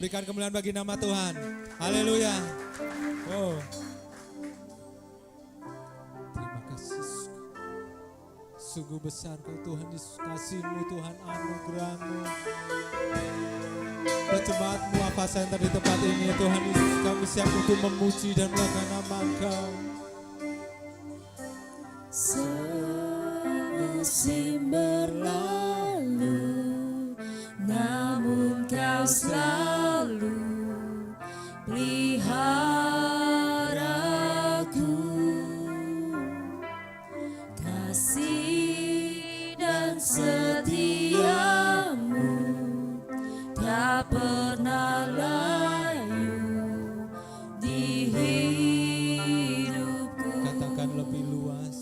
Berikan kemuliaan bagi nama Tuhan. Haleluya. Oh. Terima kasih. Sungguh besar Kau Tuhan Yesus, kasih-Mu Tuhan, anugerah-Mu. Berjemaat-Mu apa center di tempat ini Tuhan Yesus, kami siap untuk memuji dan melakukan nama Engkau. Semusim berlalu, namun Kau selalu peliharaku. Kasih dan setiamu tak pernah layu di hidupku. Katakan lebih luas.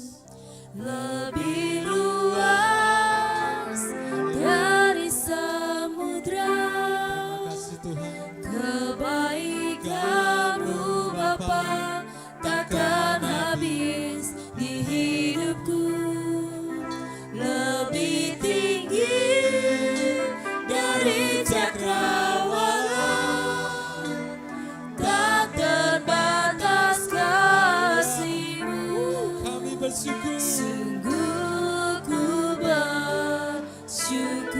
Lebih luas dari samudra. Terima kasih Tuhan. Kebaikan-Mu Bapa takkan habis di hidupku. Lebih tinggi dari cakrawala, tak terbatas kasih-Mu. Kami bersyukur. Sungguh ku bersyukur.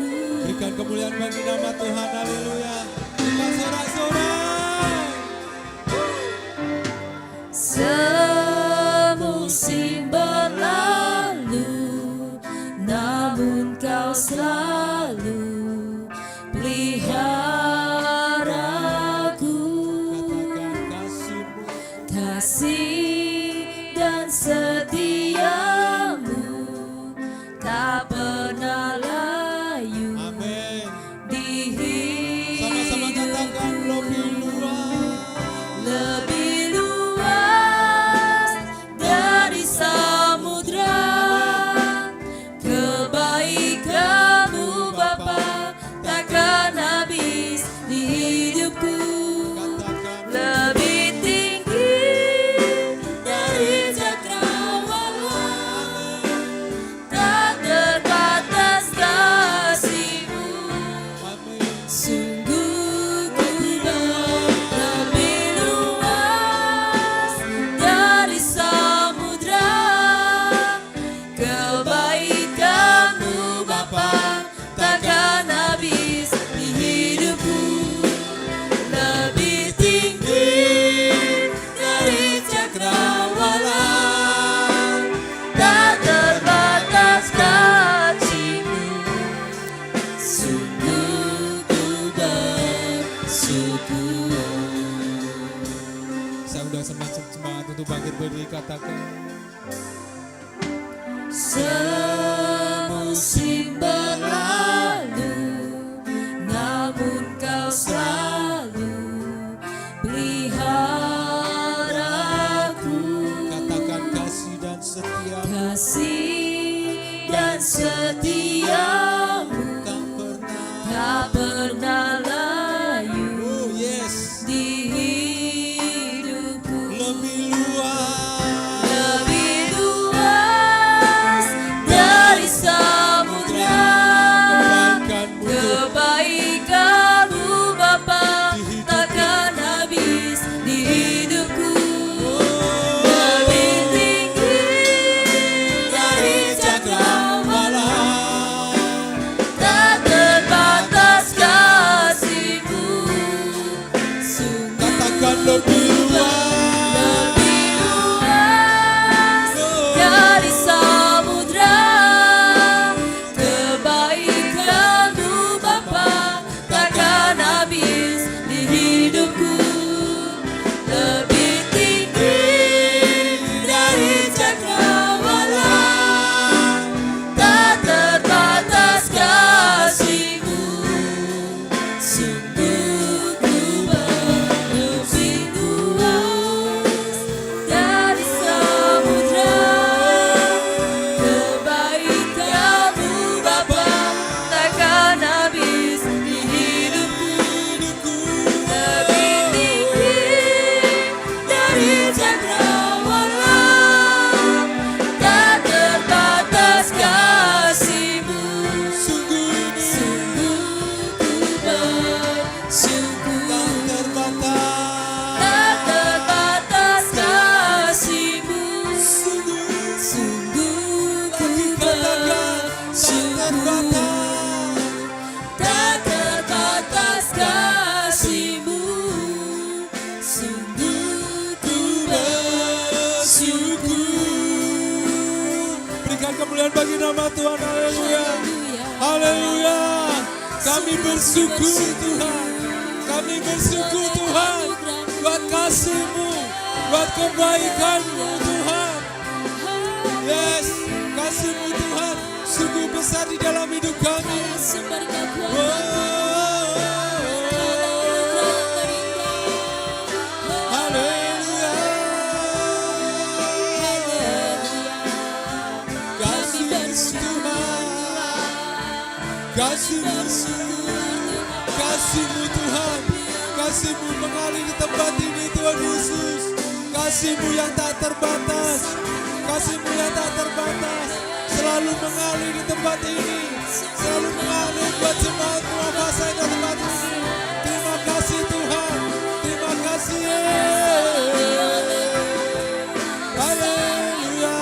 Berikan kemuliaan bagi nama Tuhan. Haleluya. Terima sorak-sorak. Semusim berlalu, namun Kau selalu peliharaku. Katakan kasih-Mu. Kasih dan setiamu tak pernah layu Amin. di Sama-sama katakan lebih luas. lebih luas dari samudra. Kebaikan-Mu Bapa takkan habis di hidupku. Katakan Lebih tinggi dari cakrawala, tak terbatas kasih-Mu. amin. Sungguh ku lebih luas dari samudra. Kebaikan-Mu Bapa takkan habis di hidupku. Lebih tinggi dari cakrawala, tak terbatas kasih-Mu. Sungguh ku bersyukur. Saya undang semangat untuk bangkit berdiri, katakan. Semusim berlalu, namun Kau selalu peliharaku. Katakan kasih dan setia Kasih dan setiamu tak pernah. tak pernah layu Oh yes. di hidupku. Lebih luas. Lebih luas dari samudra. Kebaikan-Mu Kebaikan-Mu Bapa takkan habis di hidupku. Lebih tinggi dari cakrawala, tak terbatas kasih-Mu. Sungguh katakan lebih luas. lebih luas dari samudra. Kebaikan-Mu Bapa takkan habis di hidupku. Lebih tinggi dari cakrawala, tak terbatas kasih-Mu. Sungguh ku lebih luas Kemuliaan bagi nama Tuhan. Haleluya. Haleluya. Kami bersyukur Tuhan. Kami bersyukur Tuhan. Buat kasih-Mu. Buat kebaikan-Mu Tuhan. Yes. Kasih-Mu Tuhan. Sungguh besar di dalam hidup kami. Haleluya. Kasih-Mu Tuhan. Kasih-Mu, kasih-Mu Tuhan, kasih-Mu mengalir di tempat ini Tuhan Yesus. Kasih-Mu yang tak terbatas, kasih-Mu yang tak terbatas, selalu mengalir di tempat ini, selalu mengalir buat jemaat-Mu apa saya di tempat ini. Terima kasih Tuhan, terima kasih. Haleluya.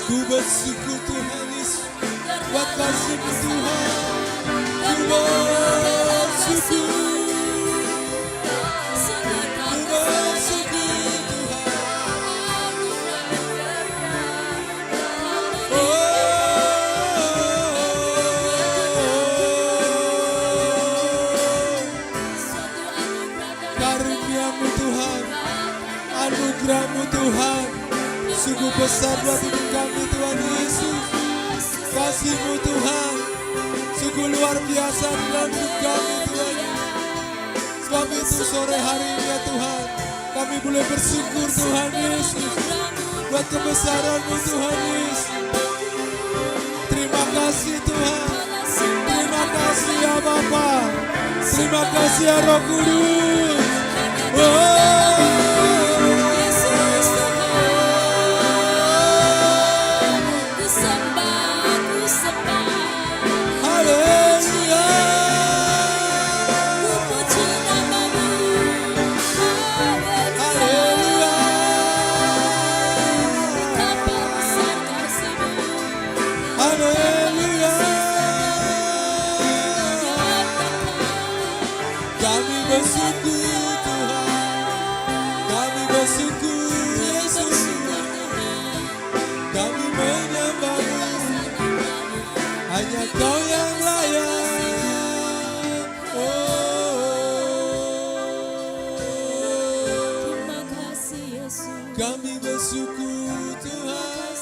Ku bersyukur Tuhan Yesus buat kasih-Mu Tuhan. Ku bersyukur, ku bersyukur Tuhan. Karunia-Mu Tuhan, anugerah-Mu Tuhan, sungguh besar buat hidup kami Tuhan Yesus. Kasih-Mu Tuhan sungguh luar biasa di dalam hidup kami Tuhan. Sebab itu sore hari ini ya Tuhan, kami boleh bersyukur Tuhan Yesus buat kebesaran-Mu Tuhan Yesus. Terima kasih Tuhan. Terima kasih ya Bapa. Terima kasih ya Roh Kudus. Hanya Kau yang layak. Terima kasih Yesus. Kami bersyukur Tuhan.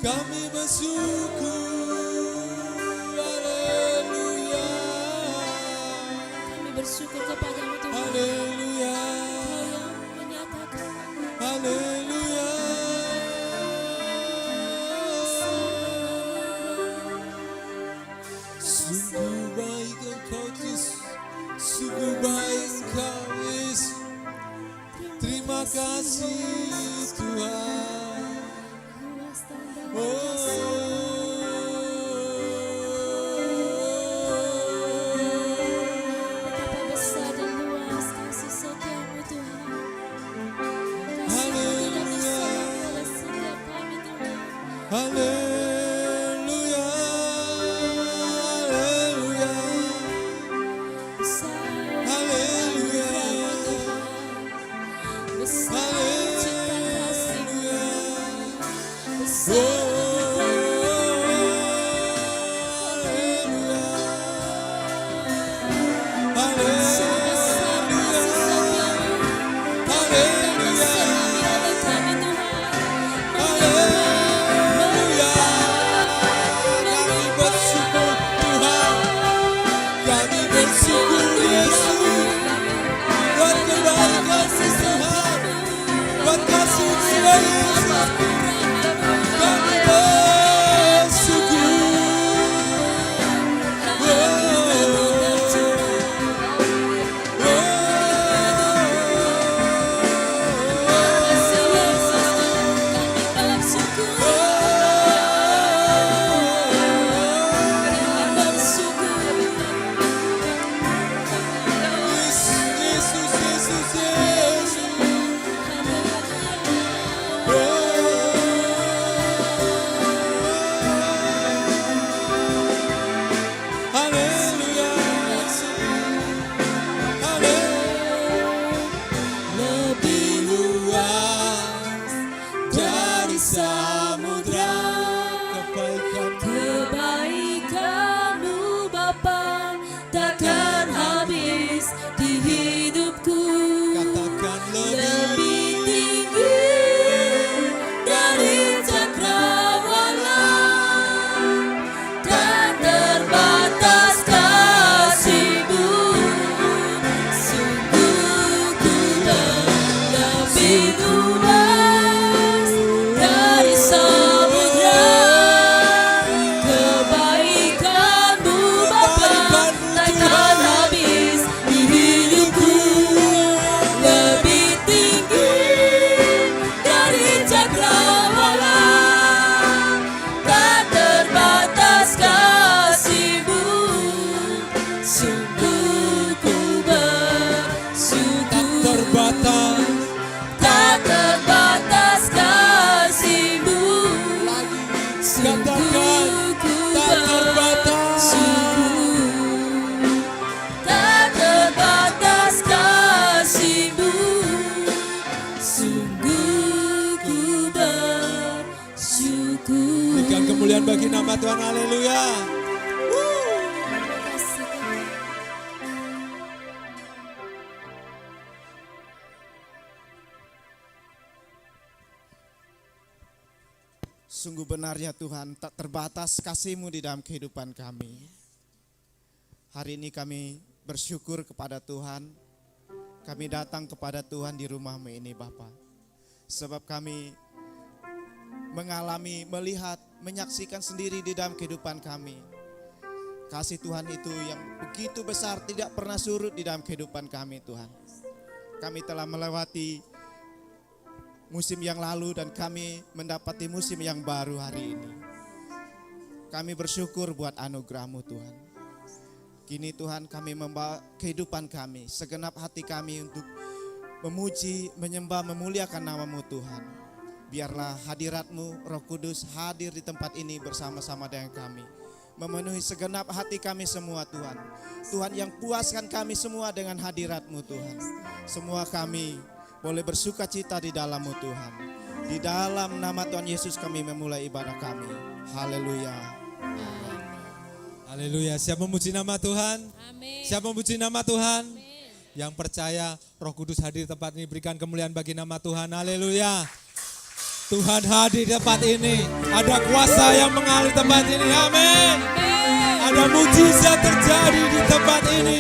Kami bersyukur. Haleluya. Kami bersyukur kepada-Mu Tuhan. Haleluya. Kau yang menyatakan. Haleluya. Sungguh baik Engkau Yesus, sungguh baik Engkau Yesus. Terima kasih Tuhan. Betapa besar dan luas kasih setia-Mu Tuhan. Haleluya. Setiap kami Tuhan. Haleluya. Haleluya. Besar Haleluya. besar cinta kasih-Mu. Besar Oh. luas dari samudra. Kebaikan-Mu Bapa takkan habis di hidupku, lebih tinggi dari cakrawala. Tak terbatas kasih-Mu, sungguh ku bersyukur. Terbatas. Tak terbatas kasih-Mu, sungguh ku bersyukur. Tak terbatas kasih-Mu, sungguh ku bersyukur. Berikan kemuliaan bagi nama Tuhan. Haleluya. Sungguh benar ya Tuhan, tak terbatas kasih-Mu di dalam kehidupan kami. Hari ini kami bersyukur kepada Tuhan. Kami datang kepada Tuhan di rumah-Mu ini Bapa. Sebab kami mengalami, melihat, menyaksikan sendiri di dalam kehidupan kami. Kasih Tuhan itu yang begitu besar tidak pernah surut di dalam kehidupan kami Tuhan. Kami telah melewati musim yang lalu dan kami mendapati musim yang baru hari ini. Kami bersyukur buat anugerah-Mu Tuhan. Kini Tuhan kami membawa kehidupan kami, segenap hati kami untuk memuji, menyembah, memuliakan nama-Mu Tuhan. Biarlah hadirat-Mu Roh Kudus hadir di tempat ini bersama-sama dengan kami. Memenuhi segenap hati kami semua Tuhan. Tuhan yang puaskan kami semua dengan hadirat-Mu Tuhan. Semua kami boleh bersuka cita di dalam-Mu Tuhan. Di dalam nama Tuhan Yesus kami memulai ibadah kami. Haleluya. Haleluya. Siap memuji nama Tuhan? Amin. Siap memuji nama Tuhan? Yang percaya Roh Kudus hadir di tempat ini, berikan kemuliaan bagi nama Tuhan. Haleluya. Tuhan hadir di tempat ini. Ada kuasa yang mengalir tempat ini. Amin. Ada mujizat terjadi di tempat ini.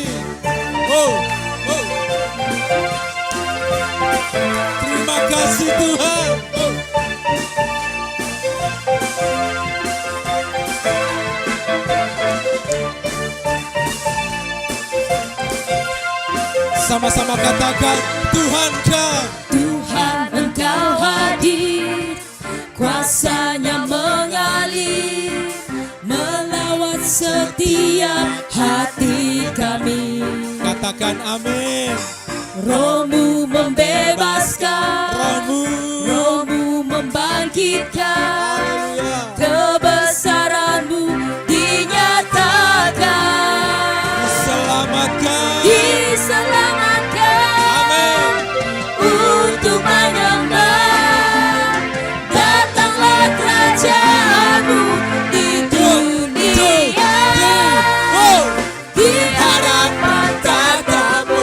Oh, oh. Terima kasih Tuhan. Oh. Sama-sama katakan, Tuhan kau. Tuhan Engkau hadir, kuasa-Nya mengalir, melawat setiap hati kami. Katakan amin. Roh-Mu membebaskan, Roh-Mu membangkitkan, Haleluya. kebesaran-Mu dinyatakan, diselamatkan Amin. untuk menyembah. Datanglah kerajaan-Mu di dunia, di hadapan tata-Mu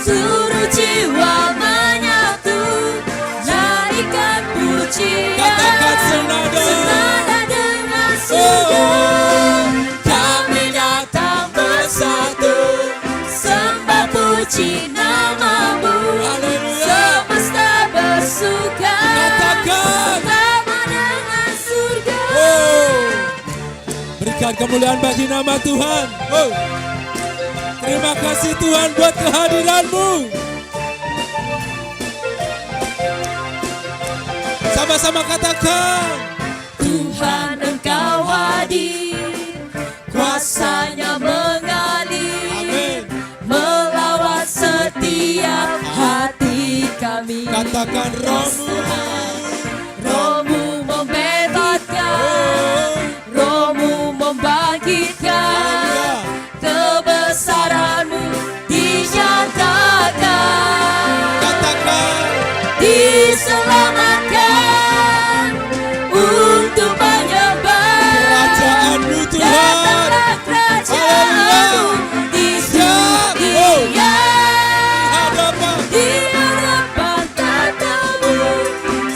seluruh jiwa menyatu, nyanyikan pujian. Katakan senada. Senada dengan surga, kami datang bersatu, sembah puji nama-Mu. Haleluya. Semesta bersuka, Katakan. sama dengan surga. Oh. Berikan kemuliaan bagi nama Tuhan. Oh. Terima kasih Tuhan buat kehadiran-Mu. Sama-sama katakan. Tuhan Engkau hadir, kuasa-Nya mengalir, Amin. melawat setiap hati kami. Katakan Roh-Mu. Roh-Mu membebaskan, Roh-Mu membangkitkan, kebesaran-Mu dinyatakan, Katakan. diselamatkan untuk menyembah. Kerajaan-Mu Tuhan. Datanglah kerajaan-Mu di dunia, Hadapan. di hadapan tata-Mu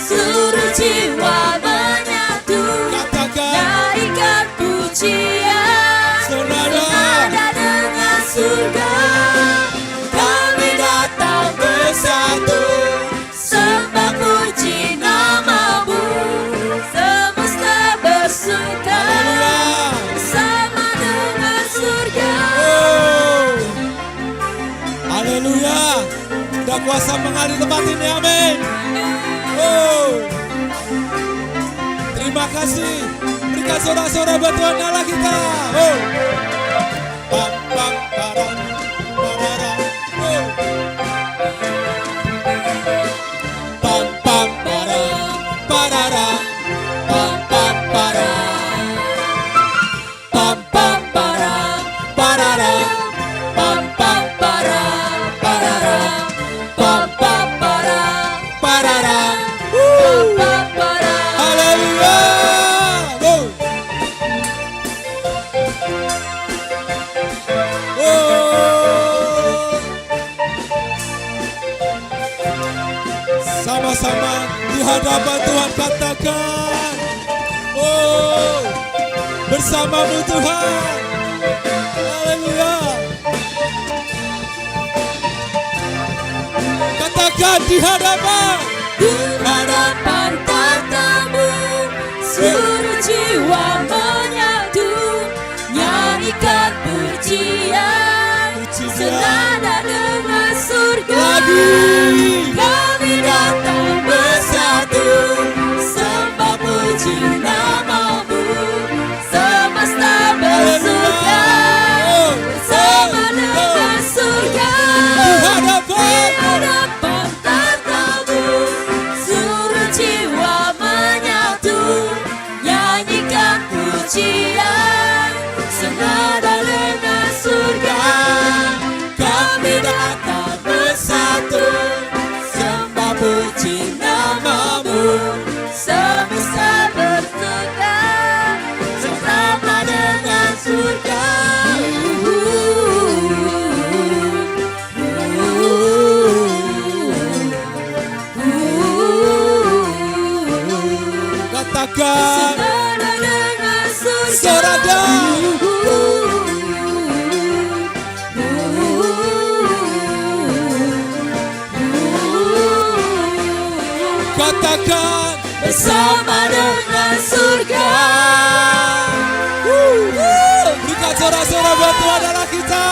seluruh jiwa menyatu, Katakan. nyanyikan pujian. Senada. Senada dengan surga, kami datang bersatu, sembah kuasa mengalir tempat ini, amin. Oh, terima kasih. Berikan sorak-sorak buat Tuhan Allah kita. Oh, pam pam parang parara. Oh, pam pam parang parara. Pam pam parang, pam pam parang parara. Pam pam parang parara. Pam pam parang parara. Haleluya. Oh. Oh. Sama-sama di hadapan Tuhan katakan, oh, bersamamu Tuhan. Haleluya. Katakan di hadapan tahtamu, seluruh jiwa menyatu, nyanyikan pujian, senada dengan surga. Kami datang bersatu, sembah puji namamu, semesta bersuka bersama dengan surga. Di hadapan tahtamu, seluruh jiwa menyatu, nyanyikan pujian, senada dengan surga. Kami datang bersatu, sembah puji namamu, semesta bersuka bersama dengan surga. katakan Senada dengan surga. Sorada. Katakan bersama dengan surga. Berikan sorak-sorak buat Tuhan Allah kita.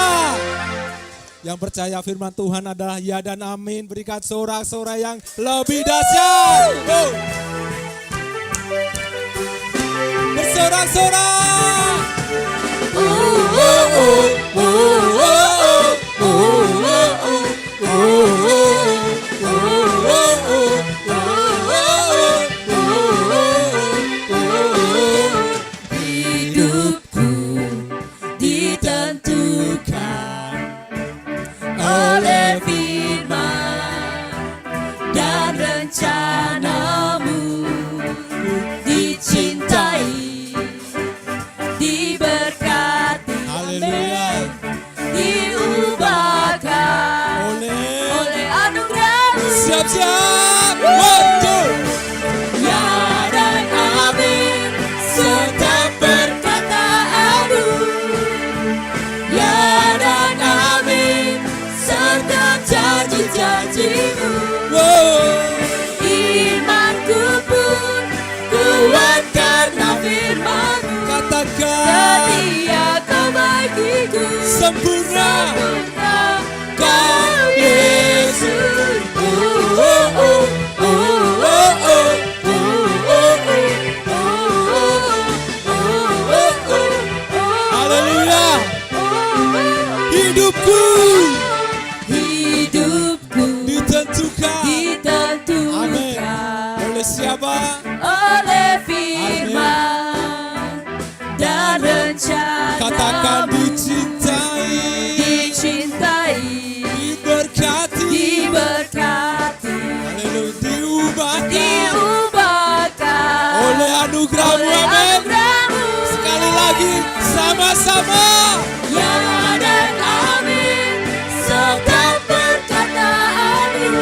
Yang percaya firman Tuhan adalah ya dan amin. Berikan sorak-sorak yang lebih dahsyat. Bersorak-sorak. Hidupku ditentukan oleh firman dan rencanamu, dicintai, diberkati, Haleluya. diubahkan oleh anugerahmu. Siap-siap. Waduh. Ya dan amin, setiap perkataanmu. Ya dan amin, setiap janji-janjimu. Wow. Imanku pun kuat karena firman-Mu. Katakan Setia Kau bagiku, sempurna. sempurna Kau Yesus. Haleluya. Hidupku Hidupku ditentukan. ditentukan Amin. Oleh siapa? oleh firman dan rencana. Katakan dicintai, Dicintai, diberkati. diberkati, Haleluya. Diubahkan diubahkan oleh anugerah-Mu. oleh Amin. anugerah-Mu. Sekali lagi sama-sama. Ya dan amin, setiap perkataan-Mu.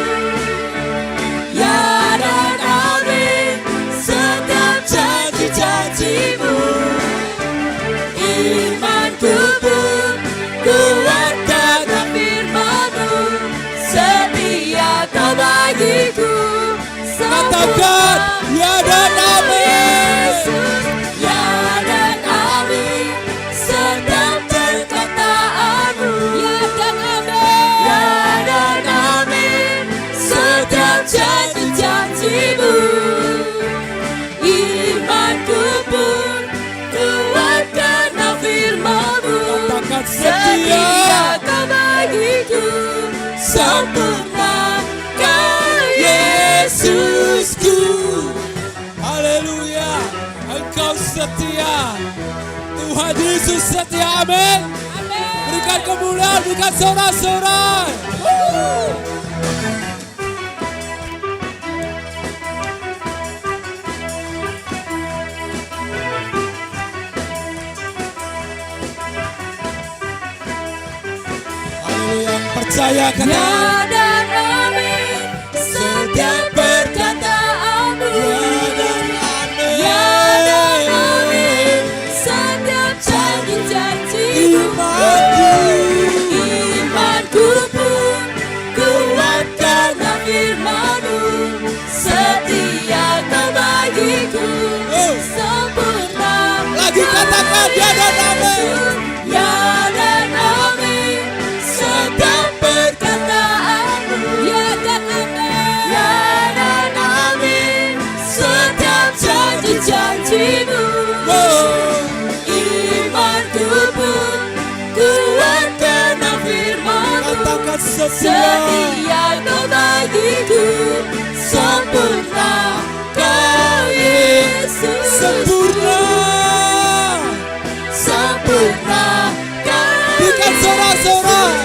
Ya dan amin, setiap janji-janji-Mu. Imanku pun kuat karena firman-Mu. Setia Kau bagiku, Katakan ya dan amin. ya dan amin, setiap perkataan-Mu. Ya dan amin, ya dan amin, setiap janji-janji-Mu. Imanku pun kuat karena firman-Mu. Katakan Setia setia. Kau bagiku, sempurna Kau Yesusku. Haleluya. Engkau setia. Tuhan Yesus setia. Amin. Berikan kemuliaan, berikan sorak-sorai. Haleluya. Percaya kata Ya dan amin setiap perkataan-Mu. Ya dan amin setiap janji-janji-Mu. Imanku pun kuat karena firman-Mu. Setia Kau bagiku, sempurna Lagi katakan ya dan amin. Ya dan amin setiap perkataan-Mu. Ya dan amin. Ya dan amin setiap janji-janji-Mu. Imanku pun kuat karena firman-Mu. Katakan setia. Setia Kau bagiku, sempurna Kau Yesus. Sempurna. Sempurna Kau Berikan sorak-sorai.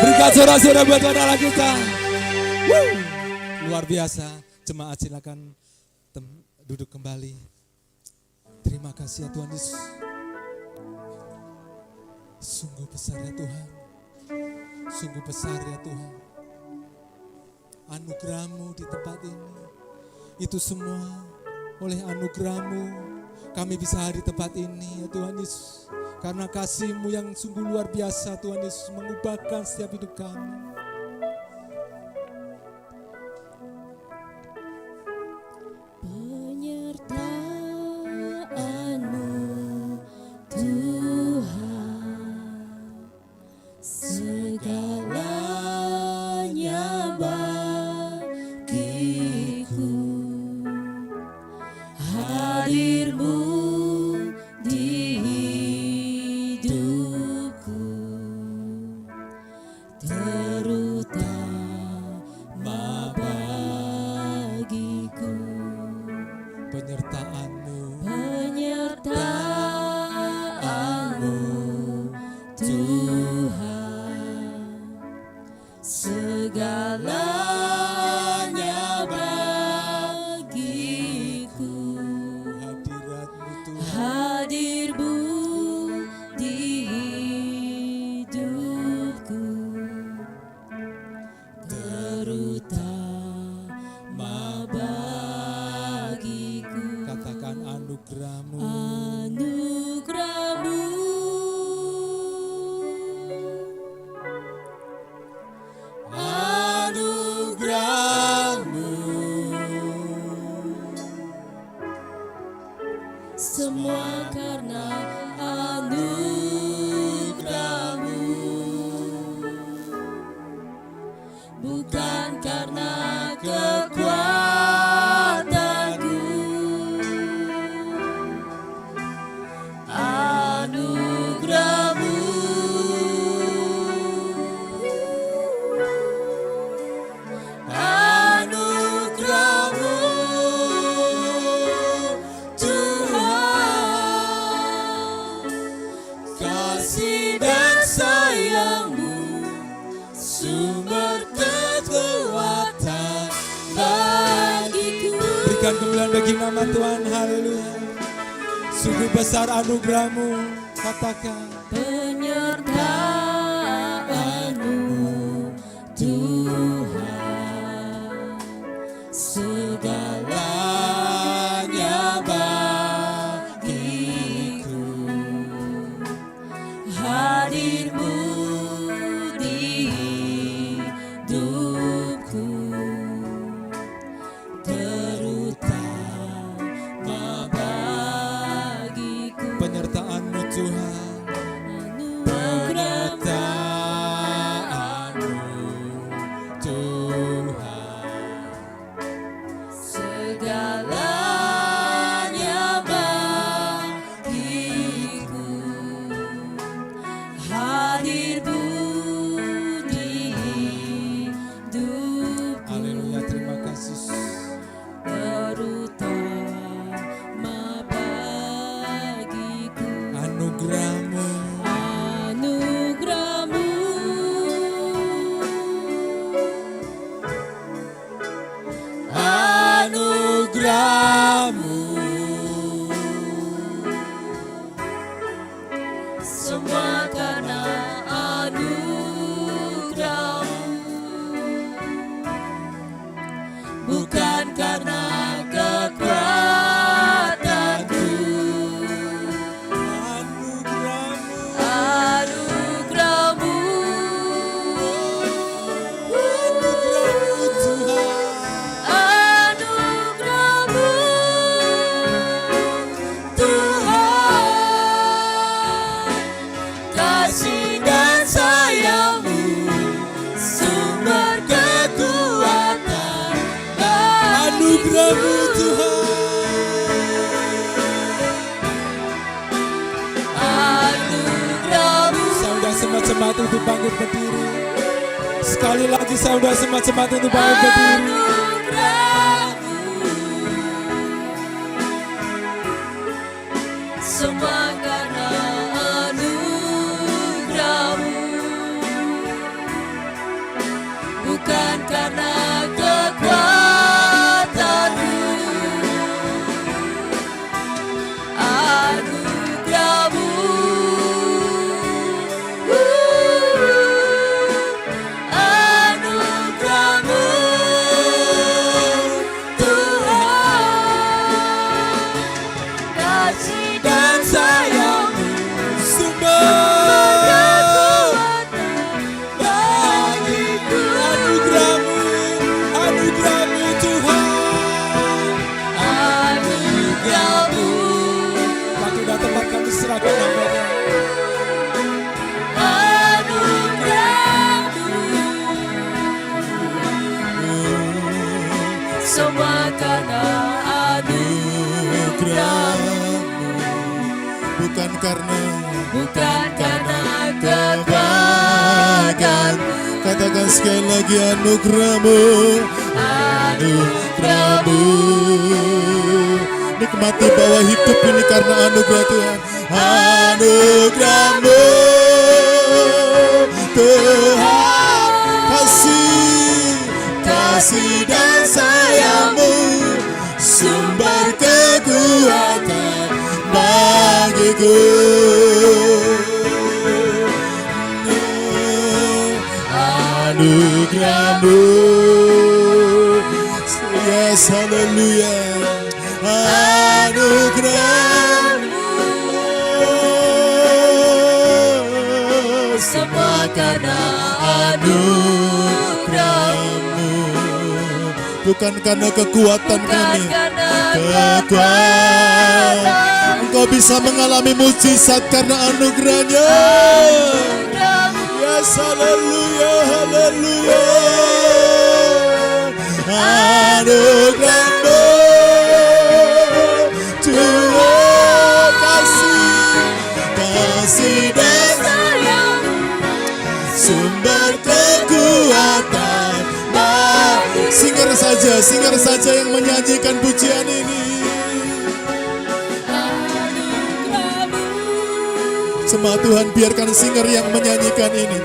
Berikan sorak-sorai buat anak kita. Luar biasa. Jemaat silakan duduk kembali. Terima kasih ya Tuhan Yesus. Sungguh besar ya Tuhan. Sungguh besar ya Tuhan. Anugerah-Mu di tempat ini. Itu semua oleh anugerah-Mu kami bisa hadir di tempat ini ya Tuhan Yesus. Karena kasih-Mu yang sungguh luar biasa Tuhan Yesus mengubahkan setiap hidup kami. Penyertaan-Mu Tuhan, segalanya bagiku. Hadir-Mu di hidupku, terutama bagiku. Penyertaan-Mu Penyertaan-Mu Tuhan, segalanya bagiku. hadirat-Mu Tuhan. Hadir-Mu di hidupku, terutama bagiku. Katakan anugerah-Mu. Anugerah-Mu, Anugerah-Mu. semua karena anugerah-Mu, bukan karena kekuatanku. Anugerah-Mu, anugerah-Mu Tuhan, kasih dan sayang-Mu, sumber kekuatan bagiku. Berikan kemuliaan bagi nama Tuhan. Haleluya. Sungguh besar anugerah-Mu. Katakan. Penyertaan-Mu Tuhan, segalanya bagiku. Hadir-Mu di hidupku, segalanya bagiku. Hadirmu di hidupku. Haleluya, terima kasih. Terutama bagiku. Anugerahmu, Anugerahmu anugerahmu, semua karena anugerahmu, bukan karena kekuatanku. anugerahmu, Anugerahmu anugerahmu Tuhan. Anugerahmu Tuhan, kasih dan sayangmu, sumber kekuatan Anugerahmu Tuhan. Anugerahmu Saya udah semat-semat untuk bangkit berdiri. Sekali lagi saya udah semat-semat untuk bangkit berdiri. Anugerahmu, semua karena anugerahmu, bukan karena kekuatanmu. Anugerahmu, anugerahmu Tuhan, kasih dan sayangmu, Sumber kekuatan bagiku. anugerahmu Tuhan. Anugerahmu, Waktu dan tempat kami serahkan namanya. anugerahmu, semua karena anugerahmu, Bukan karena bukan karena kebaikanmu. katakan sekali lagi anugerahmu, anugerahmu. Nikmati bahwa hidup ini karena anugerah Tuhan. Anugerahmu Tuhan, kasih dan sayangmu, sumber kekuatan bagiku. Anugerahmu, yes, haleluya. Anugerahmu, Semua karena anugerahmu, bukan karena kekuatan bukan kami. karena Kekuatan, kekuatan. engkau bisa mengalami mujizat karena anugerahnya. Anugerahmu, Yes, haleluya, haleluya. Anugerahmu Tuhan, kasih dan sayangmu, sumber kekuatan. Singer saja yang menyanyikan pujian ini. anugerahmu, Jemaat Tuhan, biarkan singer yang menyanyikan ini.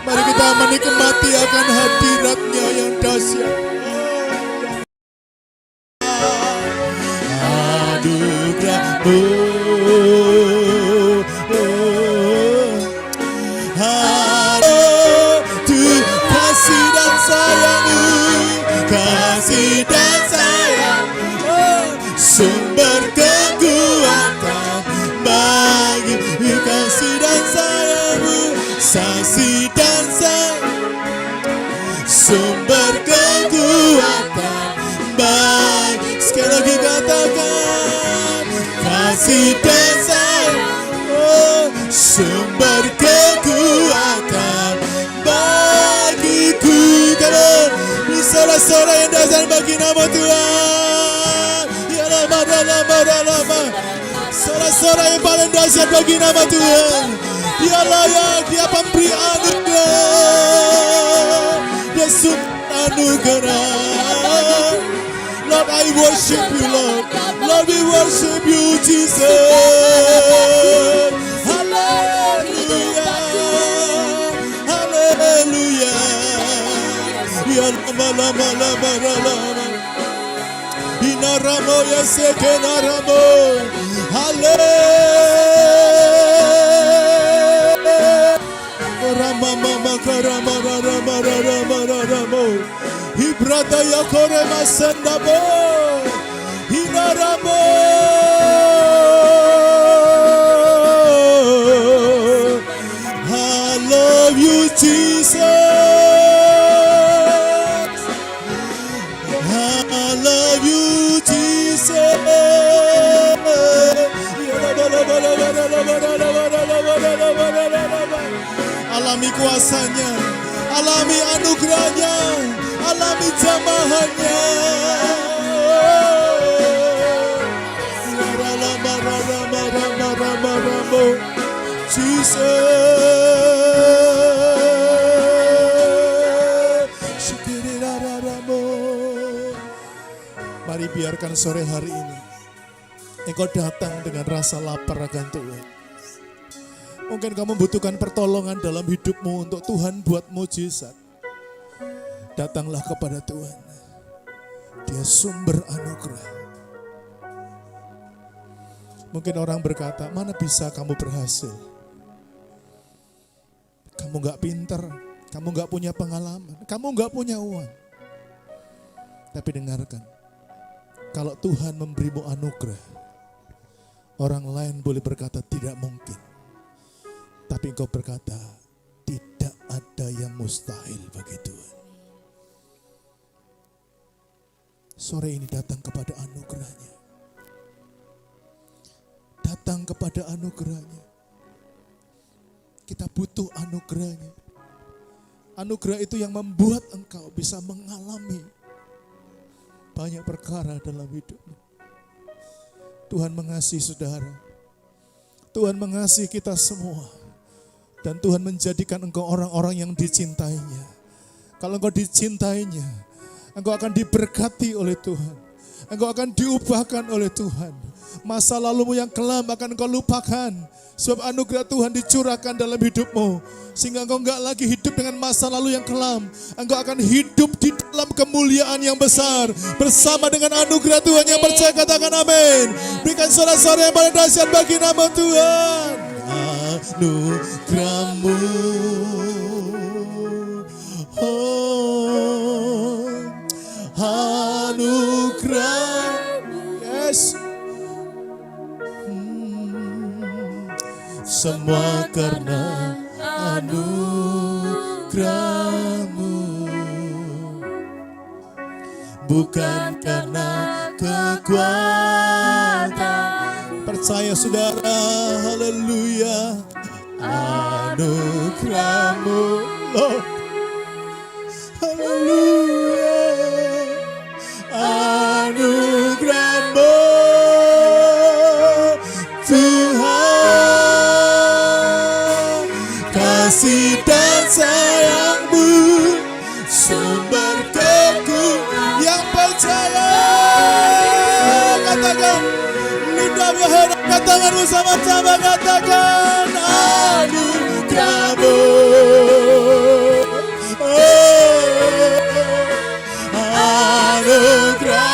Mari kita menikmati akan hadiratnya yang dahsyat. Anugerahmu, Tuh kasih dan sayangmu, kasih dan sayangmu, sumber kekuatan bagi kasih dan sayangmu, kasih dan sayangmu, sumber kekuatan bagi. Sekali lagi katakan, kasih dan sayangmu, sumber kekuatan bagiku. Karena sorak yang dasar bagi nama Tuhan. sorak-sorai yang paling dahsyat bagi nama Tuhan. Dia layak, dia pemberi anugerah, dia sumber anugerah. Lord, I worship you, Lord. Lord, we worship you, Jesus. Hallelujah, hallelujah. Ya lama lama lama lama. Inaramo ya sekenaramo. Hallelujah. Rama mama karama rama rama rama. Ibrata ya kore masendabo. Inaramo. I love you, Jesus. I love you, Jesus. Alami kuasanya, alami anugerahnya, alami jamahannya. Mari biarkan sore hari ini Engkau datang dengan rasa lapar akan Tuhan. Mungkin kamu membutuhkan pertolongan dalam hidupmu untuk Tuhan buat mujizat. Datanglah kepada Tuhan. Dia sumber anugerah. Mungkin orang berkata, mana bisa kamu berhasil? Kamu gak pinter, kamu gak punya pengalaman, kamu gak punya uang. Tapi dengarkan, kalau Tuhan memberimu anugerah, orang lain boleh berkata tidak mungkin. Tapi engkau berkata, tidak ada yang mustahil bagi Tuhan. Sore ini datang kepada anugerahnya. Datang kepada anugerahnya. Kita butuh anugerahnya. Anugerah itu yang membuat engkau bisa mengalami banyak perkara dalam hidupmu. Tuhan mengasihi saudara. Tuhan mengasihi kita semua. Dan Tuhan menjadikan engkau orang-orang yang dicintainya. Kalau engkau dicintainya, engkau akan diberkati oleh Tuhan. Engkau akan diubahkan oleh Tuhan. Masa lalumu yang kelam akan engkau lupakan. Sebab anugerah Tuhan dicurahkan dalam hidupmu. Sehingga engkau enggak lagi hidup dengan masa lalu yang kelam. Engkau akan hidup di dalam kemuliaan yang besar. Bersama dengan anugerah Tuhan yang percaya, katakan amin. Berikan sorak-sorai yang paling dahsyat bagi nama Tuhan. Anugerahmu, oh, anugerahmu, yes. Semua karena anugerahmu, bukan karena kekuatan. Percaya saudara, haleluya. Anugerahmu, oh, haleluya. Anugerahmu, Tuhan, kasih dan sayangmu, sumber kekuatan. Yang percaya, katakan, lidah berharap, katakan bersama-sama, katakan anugerahmu, oh, anugerahmu,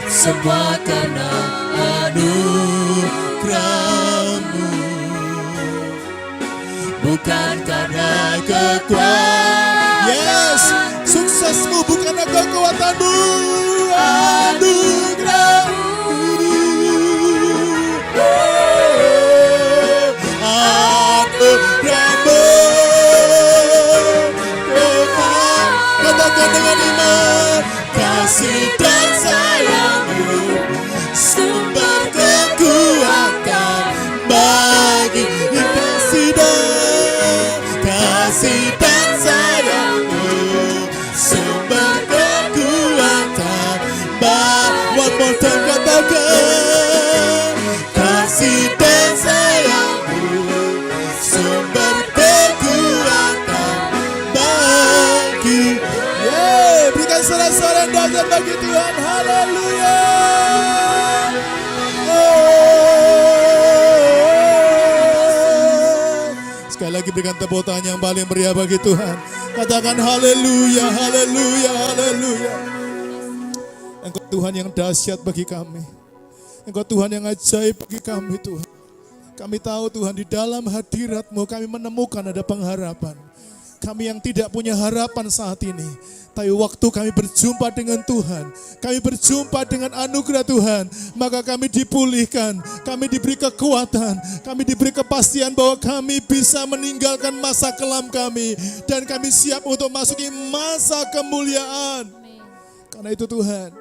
semua karena anugerahmu, bukan karena kekuatan. Yes, suksesmu bukan karena kekuatanmu. Anugerahmu, anugerahmu, Tuhan, katakan dengan iman, kasih dan sayangmu, sumber kekuatan bagi kasih dan sayangmu, sumber kekuatan bagi sorak-sorai yang dahsyat bagi Tuhan. Haleluya. Sekali lagi berikan tepuk tangan yang paling meriah bagi Tuhan. Katakan haleluya, haleluya, haleluya. Engkau Tuhan yang dahsyat bagi kami. Engkau Tuhan yang ajaib bagi kami Tuhan. Kami tahu Tuhan di dalam hadirat-Mu kami menemukan ada pengharapan. Kami yang tidak punya harapan saat ini, tapi waktu kami berjumpa dengan Tuhan, kami berjumpa dengan anugerah Tuhan, maka kami dipulihkan, kami diberi kekuatan, kami diberi kepastian bahwa kami bisa meninggalkan masa kelam kami, dan kami siap untuk masuki masa kemuliaan. Karena itu Tuhan,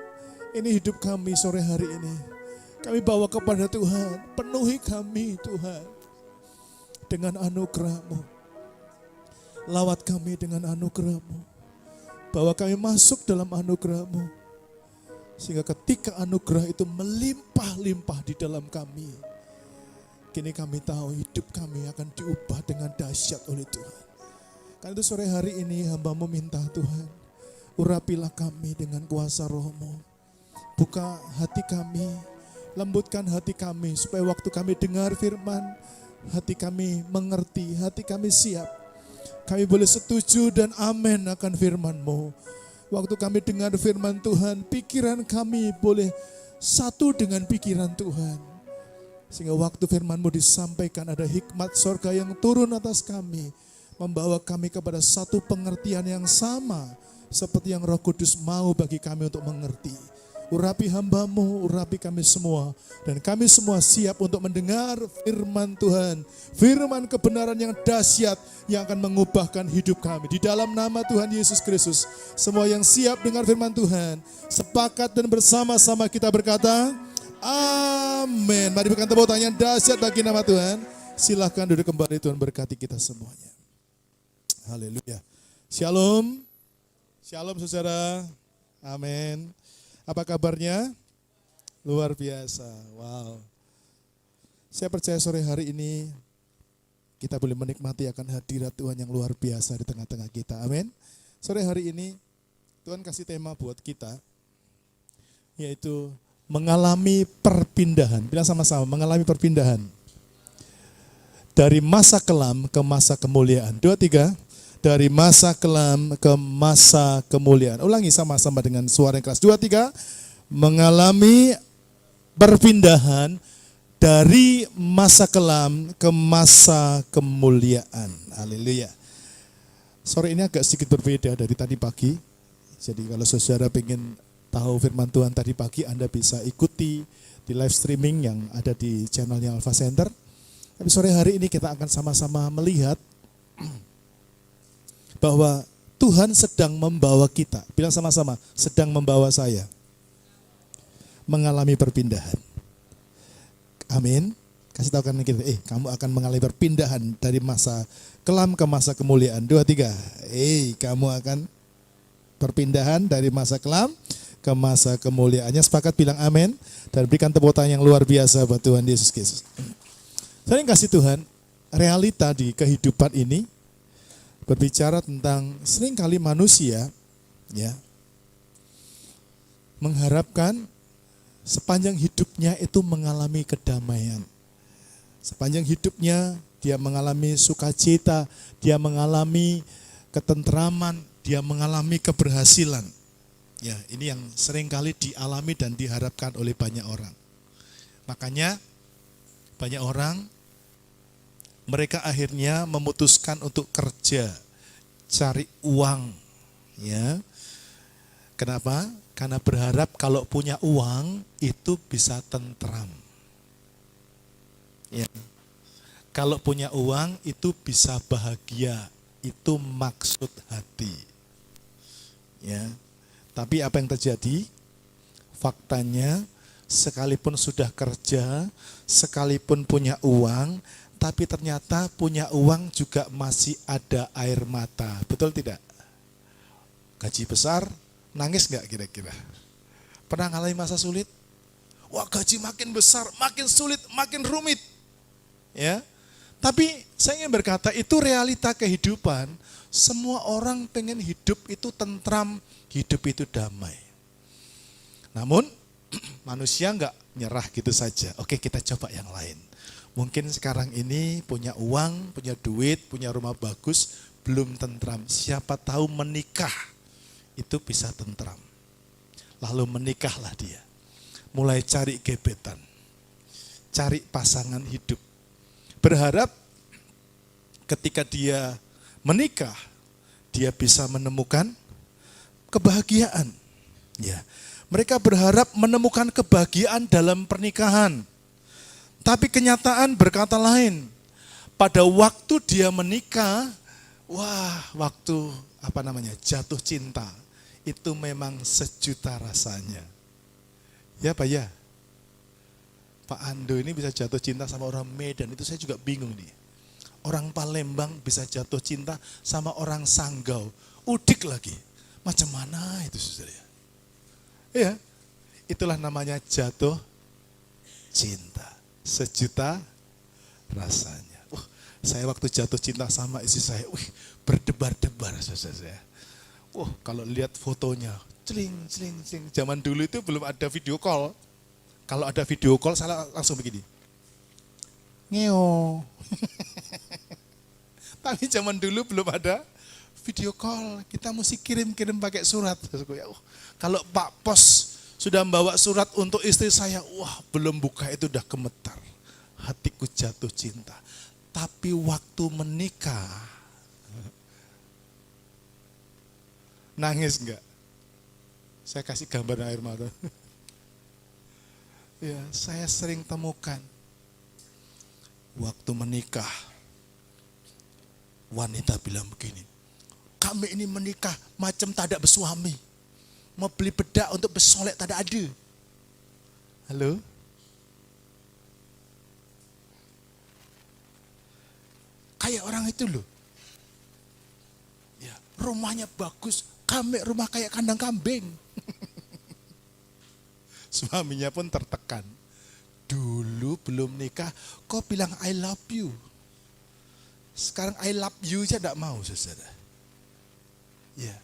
ini hidup kami sore hari ini. Kami bawa kepada Tuhan, penuhi kami Tuhan dengan anugerah-Mu. Lawat kami dengan anugerah-Mu. Bawa kami masuk dalam anugerah-Mu. Sehingga ketika anugerah itu melimpah-limpah di dalam kami, kini kami tahu hidup kami akan diubah dengan dahsyat oleh Tuhan. Karena itu sore hari ini hamba-Mu minta Tuhan, urapilah kami dengan kuasa Roh-Mu. Buka hati kami, lembutkan hati kami, supaya waktu kami dengar firman, hati kami mengerti, hati kami siap. Kami boleh setuju dan amin akan firman-Mu. Waktu kami dengar firman Tuhan, pikiran kami boleh satu dengan pikiran Tuhan. Sehingga waktu firman-Mu disampaikan ada hikmat sorga yang turun atas kami. Membawa kami kepada satu pengertian yang sama. Seperti yang Roh Kudus mau bagi kami untuk mengerti. Urapi hamba-Mu, urapi kami semua. Dan kami semua siap untuk mendengar firman Tuhan. Firman kebenaran yang dahsyat yang akan mengubahkan hidup kami. Di dalam nama Tuhan Yesus Kristus. Semua yang siap dengar firman Tuhan, sepakat dan bersama-sama kita berkata, amin. Mari berikan tepuk tangan yang dahsyat bagi nama Tuhan. Silahkan duduk kembali, Tuhan berkati kita semuanya. Haleluya. Shalom. Shalom saudara. Amin. Apa kabarnya? Luar biasa. Wow. Saya percaya sore hari ini kita boleh menikmati akan hadirat Tuhan yang luar biasa di tengah-tengah kita. Amin. Sore hari ini Tuhan kasih tema buat kita, yaitu mengalami perpindahan. Bilang sama-sama, mengalami perpindahan. Dari masa kelam ke masa kemuliaan. 2, 3. Dari masa kelam ke masa kemuliaan. Ulangi sama-sama dengan suara yang keras. 2, 3. Mengalami perpindahan dari masa kelam ke masa kemuliaan. Haleluya. Sore ini agak sedikit berbeda dari tadi pagi. Jadi kalau saudara ingin tahu firman Tuhan tadi pagi, Anda bisa ikuti di live streaming yang ada di channelnya Alpha Center. Tapi sore hari ini kita akan sama-sama melihat bahwa Tuhan sedang membawa kita, bilang sama-sama, sedang membawa saya mengalami perpindahan. Amin. Kasih tahu kan kita, kamu akan mengalami perpindahan dari masa kelam ke masa kemuliaan. 2, 3. Kamu akan perpindahan dari masa kelam ke masa kemuliaannya. Sepakat bilang amin dan berikan tepuk tangan yang luar biasa buat Tuhan Yesus Kristus. Saya kasih Tuhan, realita di kehidupan ini berbicara tentang seringkali manusia ya mengharapkan sepanjang hidupnya itu mengalami kedamaian. Sepanjang hidupnya dia mengalami sukacita, dia mengalami ketentraman, dia mengalami keberhasilan. Ya, ini yang seringkali dialami dan diharapkan oleh banyak orang. Makanya banyak orang mereka akhirnya memutuskan untuk kerja, cari uang, ya. Kenapa? Karena berharap kalau punya uang itu bisa tentram. Ya. Kalau punya uang itu bisa bahagia, itu maksud hati. Ya. Tapi apa yang terjadi? Faktanya, sekalipun sudah kerja, sekalipun punya uang, tapi ternyata punya uang juga masih ada air mata. Betul tidak? Gaji besar, nangis nggak kira-kira? Pernah ngalami masa sulit? Wah, gaji makin besar, makin sulit, makin rumit. Ya, Tapi saya ingin berkata itu realita kehidupan. Semua orang pengen hidup itu tentram, hidup itu damai. Namun manusia enggak nyerah gitu saja. Oke, kita coba yang lain. Mungkin sekarang ini punya uang, punya duit, punya rumah bagus, belum tentram. Siapa tahu menikah itu bisa tentram. Lalu menikahlah dia. Mulai cari gebetan. Cari pasangan hidup. Berharap ketika dia menikah, dia bisa menemukan kebahagiaan. Ya. Mereka berharap menemukan kebahagiaan dalam pernikahan. Tapi kenyataan berkata lain. Pada waktu dia menikah, waktu jatuh cinta. Itu memang sejuta rasanya. Ya Pak ya? Pak Ando ini bisa jatuh cinta sama orang Medan, itu saya juga bingung nih. Orang Palembang bisa jatuh cinta sama orang Sanggau. Udik lagi. Macam mana itu saudara? Ya, itulah namanya jatuh cinta. Sejuta rasanya. Saya waktu jatuh cinta sama istri saya, berdebar-debar saya. Kalau lihat fotonya, celing. Zaman dulu itu belum ada video call. Kalau ada video call, saya langsung begini. Ngeo. Tapi zaman dulu belum ada video call. Kita mesti kirim pakai surat. Kalau Pak Pos sudah membawa surat untuk istri saya, belum buka itu udah gemetar. Hatiku jatuh cinta. Tapi waktu menikah, nangis enggak? Saya kasih gambar air mata. Ya, saya sering temukan waktu menikah, wanita bilang begini, kami ini menikah macam tak ada bersuami. Mau beli bedak untuk bersolek tak ada. Halo? Kayak orang itu loh. Ya, rumahnya bagus, kami rumah kayak kandang kambing. Suaminya pun tertekan. Dulu belum nikah, kok bilang I love you. Sekarang I love you aja tidak mau, saudara. Ya,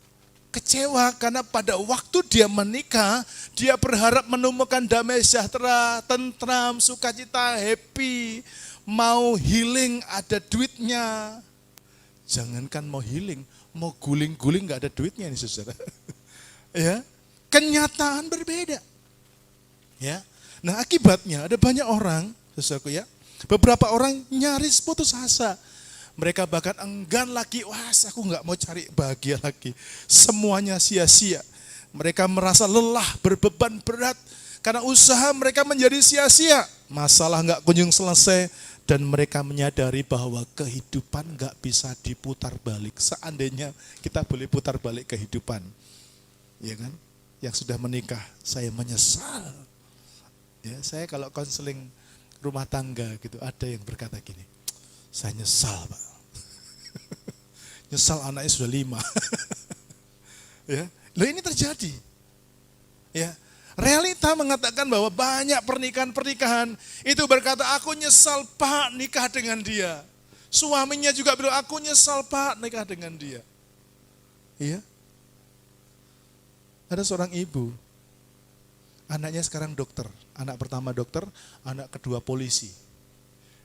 kecewa karena pada waktu dia menikah, dia berharap menemukan damai sejahtera, tentram, sukacita, happy, mau healing ada duitnya. Jangankan mau healing, mau guling-guling nggak ada duitnya nih saudara. Ya, kenyataan berbeda. Ya, nah akibatnya ada banyak orang, saudaraku ya, beberapa orang nyaris putus asa. Mereka bahkan enggan lagi, aku nggak mau cari bahagia lagi. Semuanya sia-sia. Mereka merasa lelah, berbeban berat. Karena usaha mereka menjadi sia-sia. Masalah nggak kunjung selesai. Dan mereka menyadari bahwa kehidupan nggak bisa diputar balik. Seandainya kita boleh putar balik kehidupan. Ya kan? Yang sudah menikah, saya menyesal. Ya, saya kalau konseling rumah tangga gitu, ada yang berkata gini, saya nyesal Pak. Nyesal anaknya sudah 5. Ya, loh ini terjadi. Ya, realita mengatakan bahwa banyak pernikahan itu berkata aku nyesal Pak nikah dengan dia. Suaminya juga bilang aku nyesal Pak nikah dengan dia. Iya. Ada seorang ibu, anaknya sekarang dokter, anak pertama dokter, anak kedua polisi.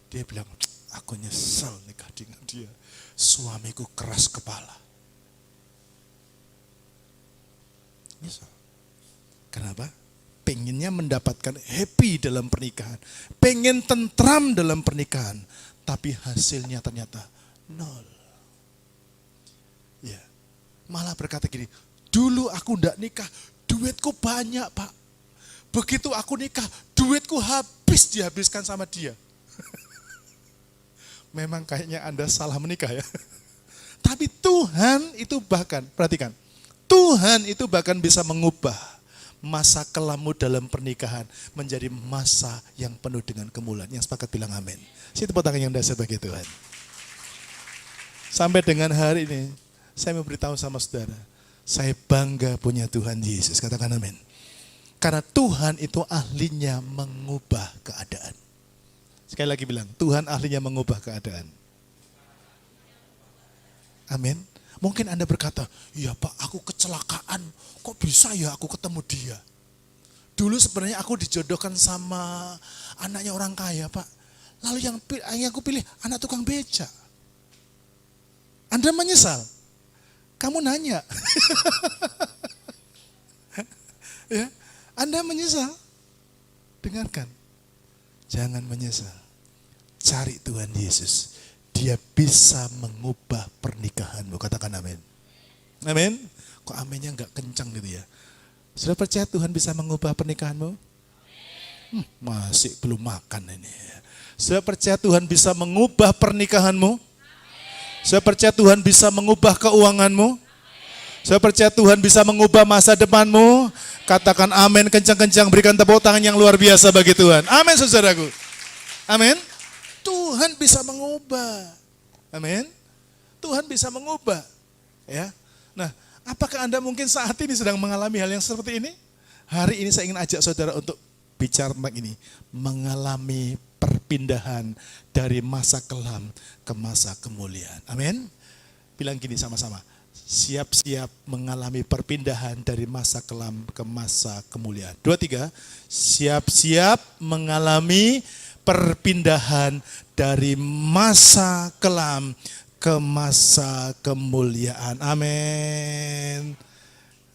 Dia bilang, aku nyesal nikah dengan dia. Suamiku keras kepala. Nyesal. Kenapa? Pengennya mendapatkan happy dalam pernikahan. Pengen tentram dalam pernikahan. Tapi hasilnya ternyata nol. Ya. Malah berkata gini, dulu aku enggak nikah, duitku banyak Pak. Begitu aku nikah, duitku habis dihabiskan sama dia. Memang kayaknya Anda salah menikah ya. Tapi Tuhan itu bahkan, perhatikan, Tuhan itu bahkan bisa mengubah masa kelammu dalam pernikahan menjadi masa yang penuh dengan kemuliaan. Yang sepakat bilang amin. Situ tepuk tangan yang dasar bagi Tuhan. Sampai dengan hari ini, saya memberitahu sama saudara, saya bangga punya Tuhan Yesus. Katakan amin. Karena Tuhan itu ahlinya mengubah keadaan. Sekali lagi bilang, Tuhan ahlinya mengubah keadaan. Amin. Mungkin Anda berkata, iya Pak, aku kecelakaan, kok bisa ya aku ketemu dia? Dulu sebenarnya aku dijodohkan sama anaknya orang kaya Pak. Lalu yang aku pilih anak tukang beca. Anda menyesal? Kamu nanya. Ya, Anda menyesal? Dengarkan. Jangan menyesal. Cari Tuhan Yesus. Dia bisa mengubah pernikahanmu. Katakan amin. Amin. Kok aminnya enggak kencang gitu ya? Sudah percaya Tuhan bisa mengubah pernikahanmu? Masih belum makan ini. Sudah percaya Tuhan bisa mengubah pernikahanmu? Sudah percaya Tuhan bisa mengubah keuanganmu? Sudah percaya Tuhan bisa mengubah masa depanmu? Katakan amin kencang-kencang, berikan tepuk tangan yang luar biasa bagi Tuhan. Amin saudaraku. Amin. Tuhan bisa mengubah. Amin. Tuhan bisa mengubah. Ya. Nah, apakah Anda mungkin saat ini sedang mengalami hal yang seperti ini? Hari ini saya ingin ajak saudara untuk bicara tentang ini. Mengalami perpindahan dari masa kelam ke masa kemuliaan. Amin. Bilang gini sama-sama. Siap-siap mengalami perpindahan dari masa kelam ke masa kemuliaan. 2, 3. Siap-siap mengalami perpindahan dari masa kelam ke masa kemuliaan. Amin.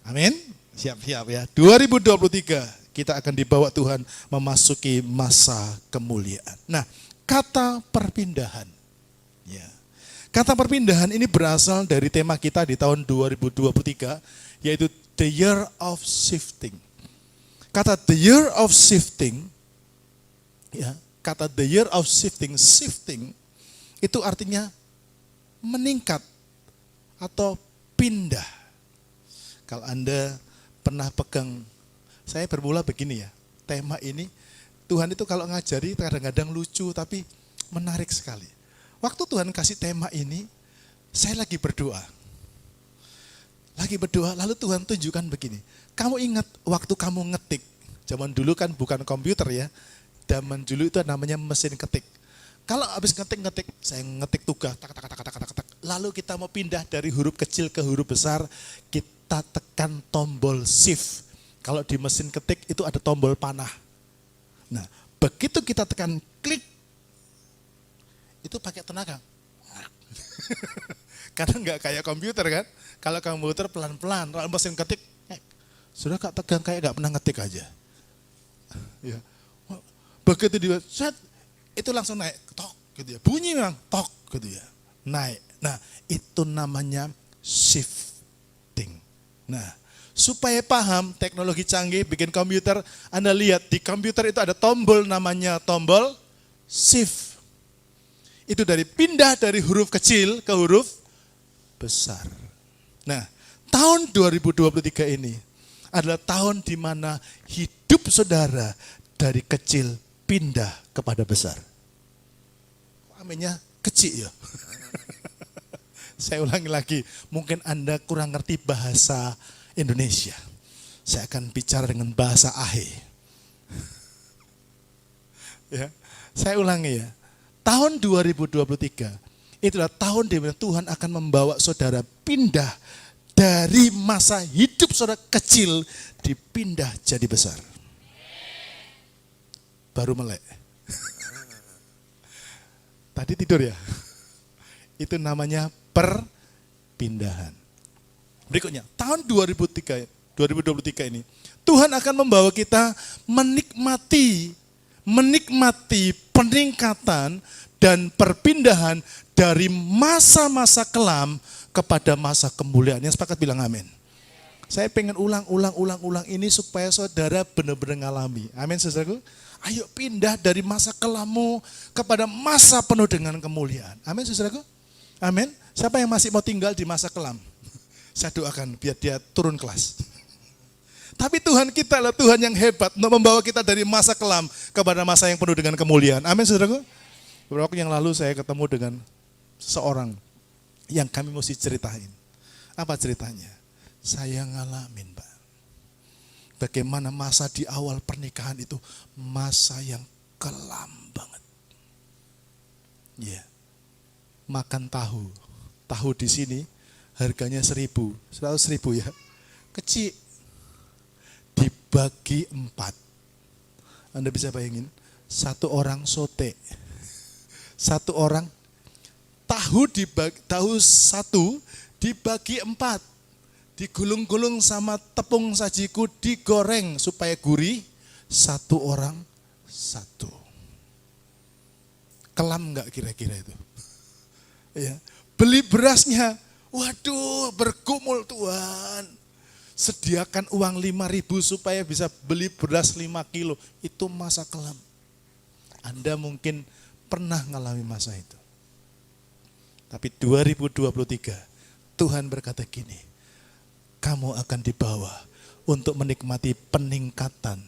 Amin. Siap-siap ya. 2023 kita akan dibawa Tuhan memasuki masa kemuliaan. Nah, kata perpindahan. Ya. Kata perpindahan ini berasal dari tema kita di tahun 2023, yaitu the year of shifting. Kata the year of shifting, ya, kata the year of shifting, shifting itu artinya meningkat atau pindah. Kalau Anda pernah pegang, saya bermula begini ya, tema ini, Tuhan itu kalau ngajari kadang-kadang lucu tapi menarik sekali. Waktu Tuhan kasih tema ini, saya lagi berdoa. Lalu Tuhan tunjukkan begini. Kamu ingat waktu kamu ngetik, zaman dulu kan bukan komputer ya, zaman dulu itu namanya mesin ketik. Kalau habis ngetik, saya ngetik tugas, tak. Lalu kita mau pindah dari huruf kecil ke huruf besar, kita tekan tombol shift. Kalau di mesin ketik itu ada tombol panah. Nah, begitu kita tekan klik, itu pakai tenaga. Karena nggak kayak komputer kan. Kalau komputer pelan-pelan, kalau mesin ketik, sudah gak tegang kayak nggak pernah ngetik aja. Ya. Begitu dia set, itu langsung naik, tok gitu ya. Bunyi memang tok gitu ya. Naik. Nah, itu namanya shifting. Nah, supaya paham teknologi canggih bikin komputer, Anda lihat di komputer itu ada tombol namanya tombol shift. Itu pindah dari huruf kecil ke huruf besar. Nah, tahun 2023 ini adalah tahun di mana hidup saudara dari kecil pindah kepada besar. Aminnya kecil ya. Saya ulangi lagi, mungkin Anda kurang ngerti bahasa Indonesia. Saya akan bicara dengan bahasa Ahe. Ya, saya ulangi ya. Tahun 2023 itulah tahun di mana Tuhan akan membawa saudara pindah dari masa hidup saudara kecil dipindah jadi besar. Baru melek. Tadi tidur ya. Itu namanya perpindahan. Berikutnya, tahun 2023 ini Tuhan akan membawa kita menikmati peningkatan dan perpindahan dari masa-masa kelam kepada masa kemuliaan. Yang sepakat bilang amin. Saya pengen ulang ini supaya saudara benar-benar ngalami. Amin saudaraku. Ayo pindah dari masa kelammu kepada masa penuh dengan kemuliaan. Amin saudaraku. Amin. Siapa yang masih mau tinggal di masa kelam? Saya doakan biar dia turun kelas. Tapi Tuhan kita adalah Tuhan yang hebat untuk membawa kita dari masa kelam kepada masa yang penuh dengan kemuliaan. Amin saudaraku. Beberapa waktu yang lalu saya ketemu dengan seorang yang kami mesti ceritain. Apa ceritanya? Saya ngalamin Pak. Bagaimana masa di awal pernikahan itu masa yang kelam banget. Ya, makan tahu. Tahu di sini harganya 1.000, 100.000 ya. Kecil. Dibagi 4. Anda bisa bayangin, satu orang sote. Satu orang tahu satu dibagi 4. Digulung-gulung sama tepung sajiku, digoreng supaya gurih. Satu orang satu. Kelam enggak kira-kira itu? Ya. Beli berasnya, waduh bergumul Tuhan. Sediakan uang 5.000 supaya bisa beli beras 5 kilo. Itu masa kelam. Anda mungkin pernah ngalami masa itu. Tapi 2023, Tuhan berkata gini, kamu akan dibawa untuk menikmati peningkatan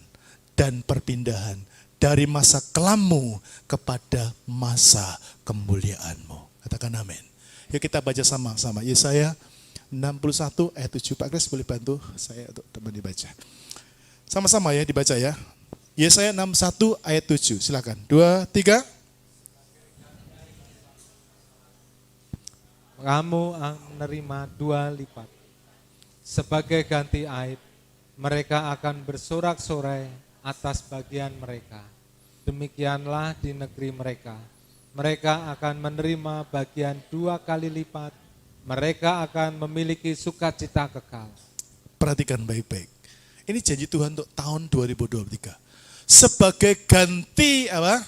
dan perpindahan dari masa kelammu kepada masa kemuliaanmu. Katakan amin. Yuk kita baca sama-sama. Yesaya 61 ayat 7. Pak Kris boleh bantu saya untuk teman dibaca. Sama-sama ya dibaca ya. Yesaya 61 ayat 7. Silakan. 2, 3. Kamu menerima 2 lipat. Sebagai ganti aib, mereka akan bersorak-sorai atas bagian mereka. Demikianlah di negeri mereka. Mereka akan menerima bagian 2 kali lipat. Mereka akan memiliki sukacita kekal. Perhatikan baik-baik. Ini janji Tuhan untuk tahun 2023. Sebagai ganti apa?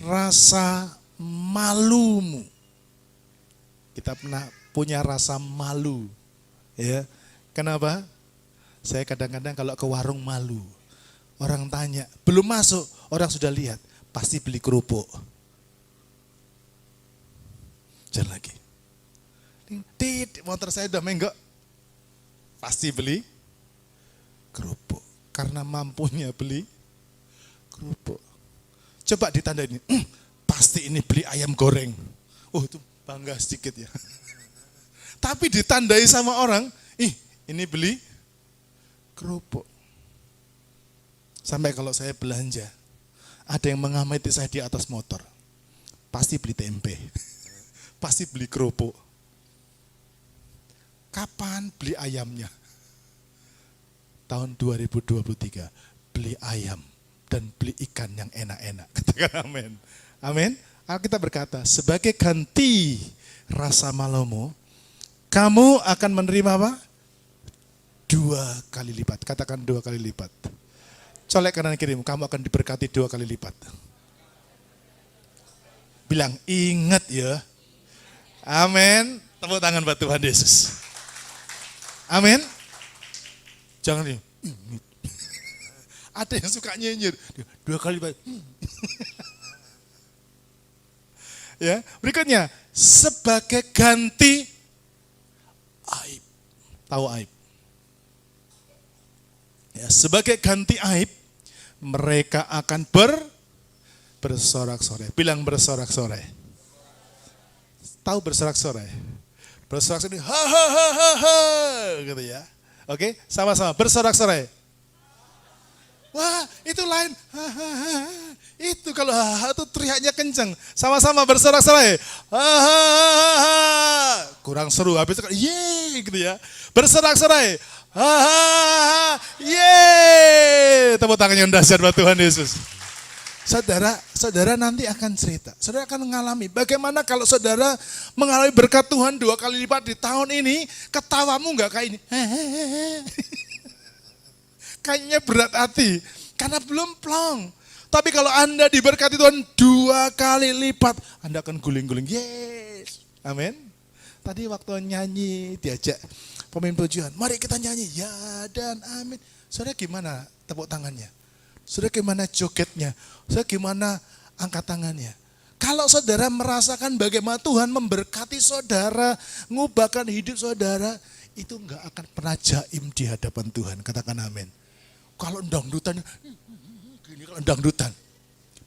Rasa malumu. Kita pernah punya rasa malu. Ya. Kenapa? Saya kadang-kadang kalau ke warung malu. Orang tanya, belum masuk, orang sudah lihat, pasti beli kerupuk. Jalan lagi. Motor saya udah menggok, pasti beli kerupuk. Karena mampunya beli kerupuk. Coba ditanda ini, pasti ini beli ayam goreng. Oh itu bangga sedikit ya. Tapi ditandai sama orang, ini beli kerupuk. Sampai kalau saya belanja, ada yang mengamati saya di atas motor. Pasti beli tempe, pasti beli kerupuk. Kapan beli ayamnya? Tahun 2023, beli ayam dan beli ikan yang enak-enak. Katakan amin. Amin. Alkitab berkata, sebagai ganti rasa malumu, kamu akan menerima apa? 2 kali lipat. Katakan 2 kali lipat. Colek kanan kirimu, kamu akan diberkati 2 kali lipat. Bilang, ingat ya. Amin. Tepuk tangan buat Tuhan Yesus. Amin. Jangan nih. Ada yang suka nyinyir. 2 kali lipat. Ya, berikutnya sebagai ganti aib. Tahu aib? Ya, sebagai ganti aib, mereka akan bersorak-sorai. Bilang bersorak-sorai. Tahu bersorak-sorai? Bersorak-sorai, ha ha ha ha ha, gitu ya. Oke, sama-sama bersorak-sorai. Wah, itu lain. Ha ha ha. Itu kalau ha ha itu teriaknya kencang. Sama-sama bersorak-sorai. Ha ha ha ha. Kurang seru habis itu ye gitu ya. Bersorak-sorai. Ha ha ha. Ye. Tepuk tangan yang dahsyat buat Tuhan Yesus. Saudara nanti akan cerita. Saudara akan mengalami bagaimana kalau saudara mengalami berkat Tuhan 2 kali lipat di tahun ini, ketawamu enggak kayak ini. Kayaknya berat hati karena belum plong. Tapi kalau Anda diberkati Tuhan 2 kali lipat, Anda akan guling-guling. Yes. Amin. Tadi waktu nyanyi diajak pemimpin pujian, mari kita nyanyi. Ya dan amin. Saudara gimana tepuk tangannya? Saudara gimana jogetnya? Saudara gimana angkat tangannya? Kalau saudara merasakan bagaimana Tuhan memberkati saudara, ngubahkan hidup saudara, itu enggak akan pernah jaim di hadapan Tuhan. Katakan amin. Kalau dangdutan, gini kalau dangdutan.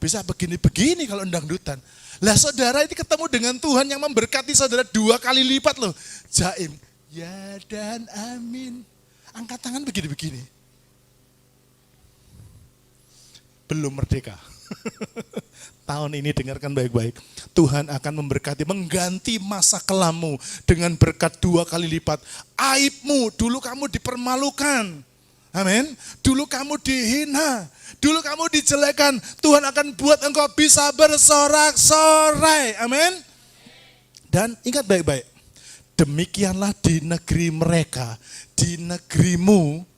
Bisa begini-begini kalau dangdutan. Lah saudara ini ketemu dengan Tuhan yang memberkati saudara 2 kali lipat loh. Jaim. Ya dan amin. Angkat tangan begini-begini. Belum merdeka. Tahun ini dengarkan baik-baik. Tuhan akan memberkati, mengganti masa kelammu dengan berkat 2 kali lipat. Aibmu, dulu kamu dipermalukan. Amin. Dulu kamu dihina, dulu kamu dijelekan. Tuhan akan buat engkau bisa bersorak-sorai. Amin. Dan ingat baik-baik. Demikianlah di negeri mereka, di negerimu,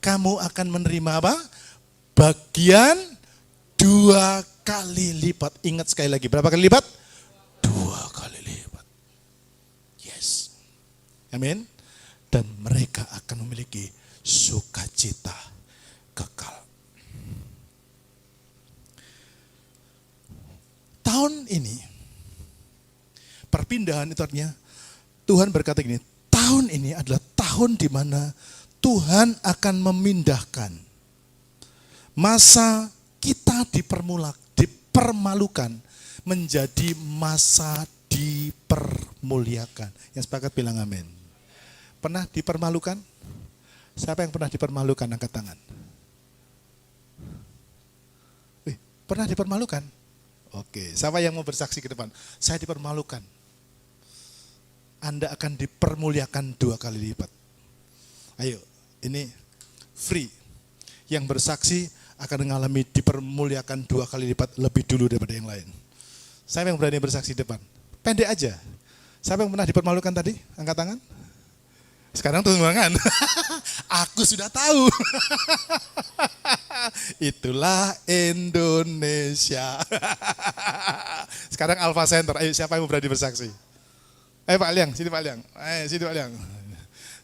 kamu akan menerima apa? Bagian 2 kali lipat. Ingat sekali lagi, berapa kali lipat? 2 kali lipat. Yes. Amin. Dan mereka akan memiliki sukacita kekal. Tahun ini, perpindahan itu artinya, Tuhan berkata gini, tahun ini adalah tahun di mana Tuhan akan memindahkan masa kita dipermalukan menjadi masa dipermuliakan. Yang sepakat bilang amin. Pernah dipermalukan? Siapa yang pernah dipermalukan? Angkat tangan. Pernah dipermalukan? Oke, siapa yang mau bersaksi ke depan? Saya dipermalukan. Anda akan dipermuliakan 2 kali lipat. Ayo, ini free. Yang bersaksi akan mengalami dipermuliakan 2 kali lipat lebih dulu daripada yang lain. Siapa yang berani bersaksi di depan? Pendek aja. Siapa yang pernah dipermalukan tadi? Angkat tangan. Sekarang tunggu tangan. Aku sudah tahu. Itulah Indonesia. Sekarang Alpha Center. Ayo, siapa yang berani bersaksi? Ayo Pak Liang, sini Pak Liang. Ayo sini Pak Liang.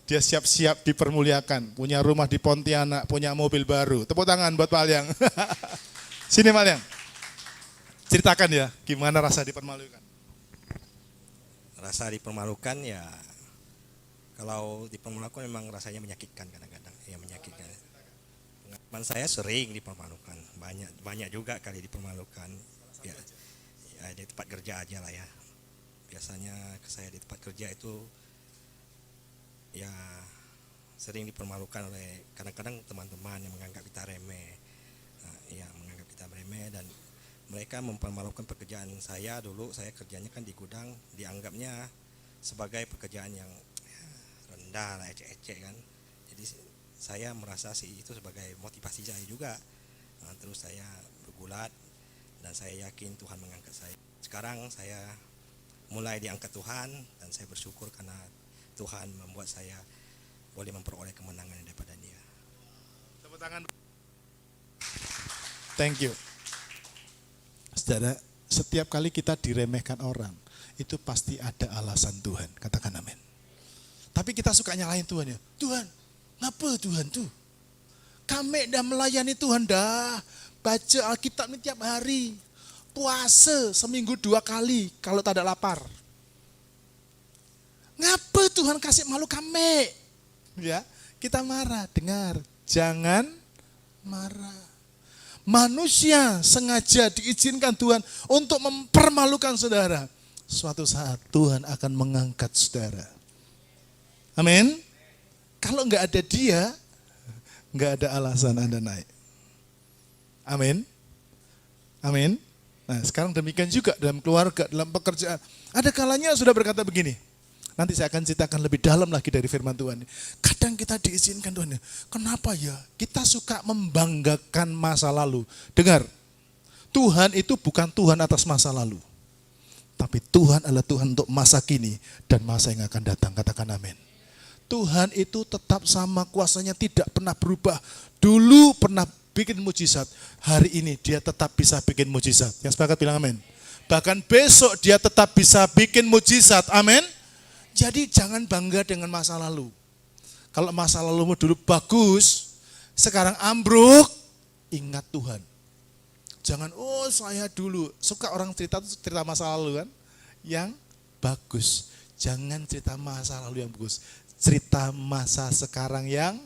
Dia siap-siap dipermuliakan. Punya rumah di Pontianak, punya mobil baru. Tepuk tangan buat Pak Liang. Sini Pak Liang. Ceritakan ya, gimana rasa dipermalukan? Rasa dipermalukan ya, kalau dipermalukan memang rasanya menyakitkan kadang-kadang. Ya menyakitkan. Pengalaman saya sering dipermalukan. Banyak juga kali dipermalukan. Ya di tempat kerja aja lah ya. Biasanya saya di tempat kerja itu ya sering dipermalukan oleh kadang-kadang teman-teman yang menganggap kita remeh. Menganggap kita remeh dan mereka mempermalukan pekerjaan saya dulu. Saya kerjanya kan di gudang, dianggapnya sebagai pekerjaan yang rendah lah, ecek-ecek kan. Jadi saya merasa sih itu sebagai motivasi saya juga. Terus saya bergulat dan saya yakin Tuhan mengangkat saya. Sekarang saya mulai diangkat Tuhan dan saya bersyukur karena Tuhan membuat saya boleh memperoleh kemenangan daripada Dia. Tepuk tangan. Thank you. Saudara, setiap kali kita diremehkan orang, itu pasti ada alasan Tuhan. Katakan amin. Tapi kita suka nyalahin Tuhan ya. Tuhan, ngapa Tuhan tuh? Kami dah melayani Tuhan dah. Baca Alkitab ini tiap hari. Puasa seminggu 2 kali kalau tak ada lapar. Ngapa Tuhan kasih malu kami? Ya, kita marah. Dengar, jangan marah. Manusia sengaja diizinkan Tuhan untuk mempermalukan saudara. Suatu saat Tuhan akan mengangkat saudara. Amin. Kalau enggak ada Dia, enggak ada alasan Anda naik. Amin. Amin. Nah, sekarang demikian juga dalam keluarga, dalam pekerjaan. Ada kalanya sudah berkata begini. Nanti saya akan ceritakan lebih dalam lagi dari firman Tuhan. Kadang kita diizinkan Tuhan. Kenapa ya? Kita suka membanggakan masa lalu. Dengar, Tuhan itu bukan Tuhan atas masa lalu. Tapi Tuhan adalah Tuhan untuk masa kini dan masa yang akan datang. Katakan amin. Tuhan itu tetap sama, kuasanya tidak pernah berubah. Dulu pernah bikin mujizat, hari ini Dia tetap bisa bikin mujizat. Yang sepakat bilang amin. Bahkan besok Dia tetap bisa bikin mujizat. Amin. Jadi jangan bangga dengan masa lalu. Kalau masa lalumu dulu bagus, sekarang ambruk, ingat Tuhan. Jangan, oh saya dulu, suka orang cerita masa lalu kan, yang bagus. Jangan cerita masa lalu yang bagus, cerita masa sekarang yang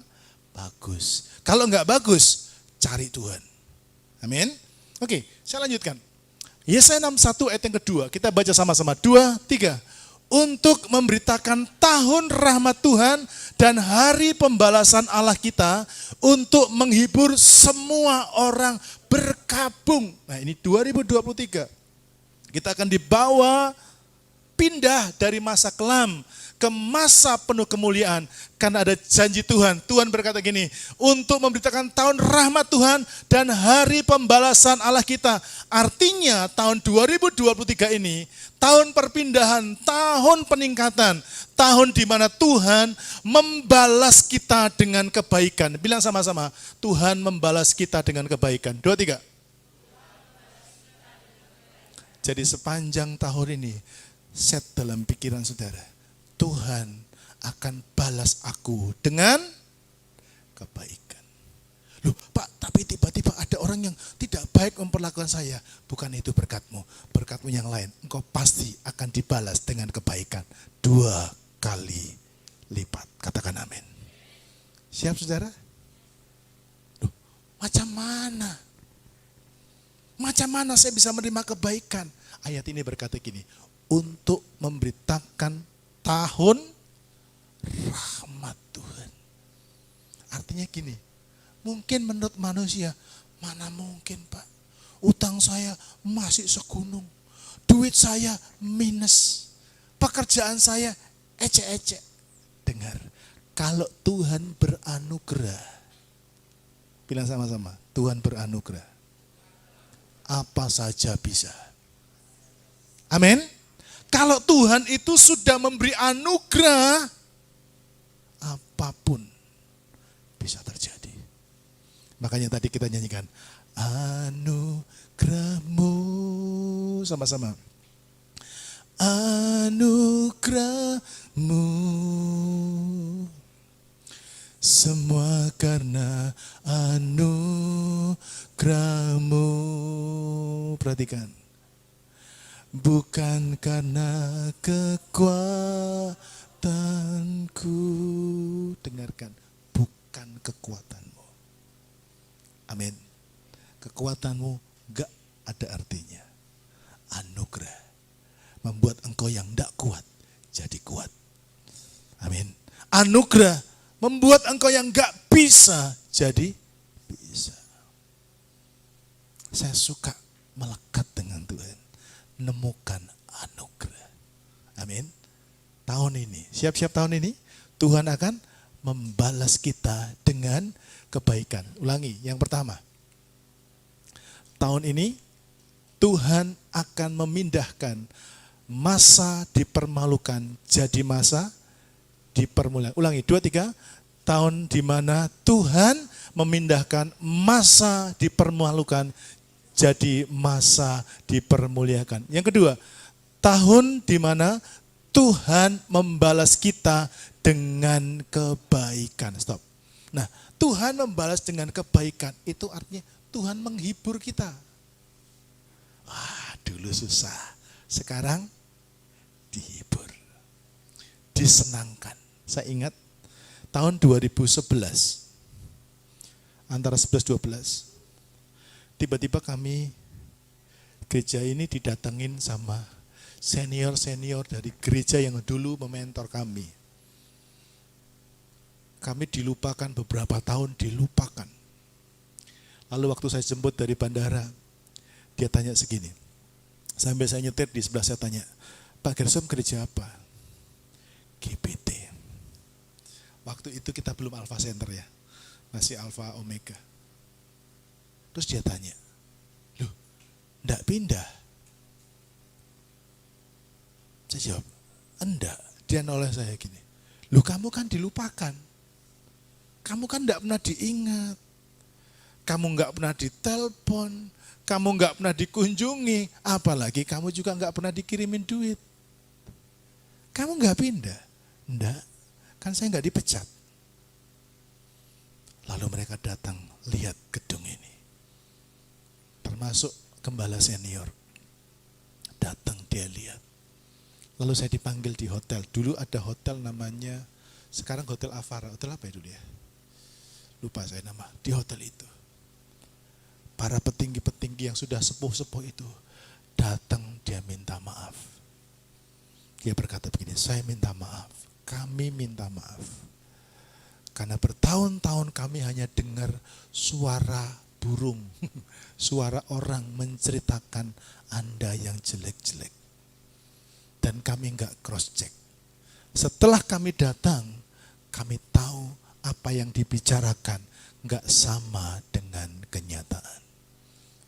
bagus. Kalau enggak bagus, cari Tuhan. Amin. Oke, saya lanjutkan. Yesaya 61 ayat yang kedua, kita baca sama-sama. 2, 3. Untuk memberitakan tahun rahmat Tuhan dan hari pembalasan Allah kita untuk menghibur semua orang berkabung. Nah ini 2023. Kita akan dibawa pindah dari masa kelam ke masa penuh kemuliaan. Karena ada janji Tuhan. Tuhan berkata gini, untuk memberitakan tahun rahmat Tuhan dan hari pembalasan Allah kita. Artinya tahun 2023 ini, tahun perpindahan, tahun peningkatan, tahun di mana Tuhan membalas kita dengan kebaikan. Bilang sama-sama, Tuhan membalas kita dengan kebaikan. 2, 3. Jadi sepanjang tahun ini, set dalam pikiran saudara, Tuhan akan balas aku dengan kebaikan. Loh Pak, tapi tiba-tiba ada orang yang tidak baik memperlakukan saya. Bukan itu berkatmu, berkatmu yang lain. Engkau pasti akan dibalas dengan kebaikan 2 kali lipat. Katakan amin. Siap saudara? Loh, macam mana? Macam mana saya bisa menerima kebaikan? Ayat ini berkata gini, untuk memberitakan tahun rahmat Tuhan. Artinya gini, mungkin menurut manusia, mana mungkin Pak, utang saya masih segunung, duit saya minus, pekerjaan saya ecek-ecek. Dengar, kalau Tuhan beranugerah, bilang sama-sama, Tuhan beranugerah, apa saja bisa. Amin. Kalau Tuhan itu sudah memberi anugerah, apapun bisa terjadi. Makanya tadi kita nyanyikan, anugerahmu, sama-sama. Anugerahmu, semua karena anugerahmu. Perhatikan. Bukan karena kekuatanku. Dengarkan, bukan kekuatanmu. Amin. Kekuatanmu gak ada artinya. Anugerah membuat engkau yang gak kuat jadi kuat. Amin. Anugerah membuat engkau yang gak bisa jadi bisa. Saya suka melekat dengan Tuhan. Nemukan anugerah. Amin. Tahun ini, siap-siap tahun ini, Tuhan akan membalas kita dengan kebaikan. Ulangi, yang pertama. Tahun ini, Tuhan akan memindahkan masa dipermalukan jadi masa dipermuliakan. Ulangi, 2, 3. Tahun di mana Tuhan memindahkan masa dipermalukan jadi masa dipermuliakan. Yang kedua, tahun di mana Tuhan membalas kita dengan kebaikan. Stop. Nah, Tuhan membalas dengan kebaikan, itu artinya Tuhan menghibur kita. Wah, dulu susah. Sekarang dihibur. Disenangkan. Saya ingat tahun 2011, antara 11-12, tiba-tiba kami gereja ini didatengin sama senior-senior dari gereja yang dulu mementor kami. Kami dilupakan beberapa tahun, dilupakan. Lalu waktu saya jemput dari bandara, dia tanya segini. Sampai saya nyetir di sebelah saya tanya, Pak Gersom gereja apa? GPT. Waktu itu kita belum Alpha Center ya, masih Alpha Omega. Terus dia tanya, loh, enggak pindah? Saya jawab, enggak. Dia noleh saya gini, loh kamu kan dilupakan. Kamu kan enggak pernah diingat. Kamu enggak pernah ditelepon. Kamu enggak pernah dikunjungi. Apalagi kamu juga enggak pernah dikirimin duit. Kamu enggak pindah? Enggak, kan saya enggak dipecat. Lalu mereka datang, lihat gedung ini. Termasuk gembala senior. Datang dia lihat. Lalu saya dipanggil di hotel. Dulu ada hotel namanya, sekarang Hotel Avara. Hotel apa ya dulu ya? Lupa saya nama. Di hotel itu. Para petinggi-petinggi yang sudah sepuh-sepuh itu datang, dia minta maaf. Dia berkata begini, saya minta maaf. Kami minta maaf. Karena bertahun-tahun kami hanya dengar suara burung, suara orang menceritakan Anda yang jelek-jelek. Dan kami enggak cross check. Setelah kami datang, kami tahu apa yang dibicarakan enggak sama dengan kenyataan.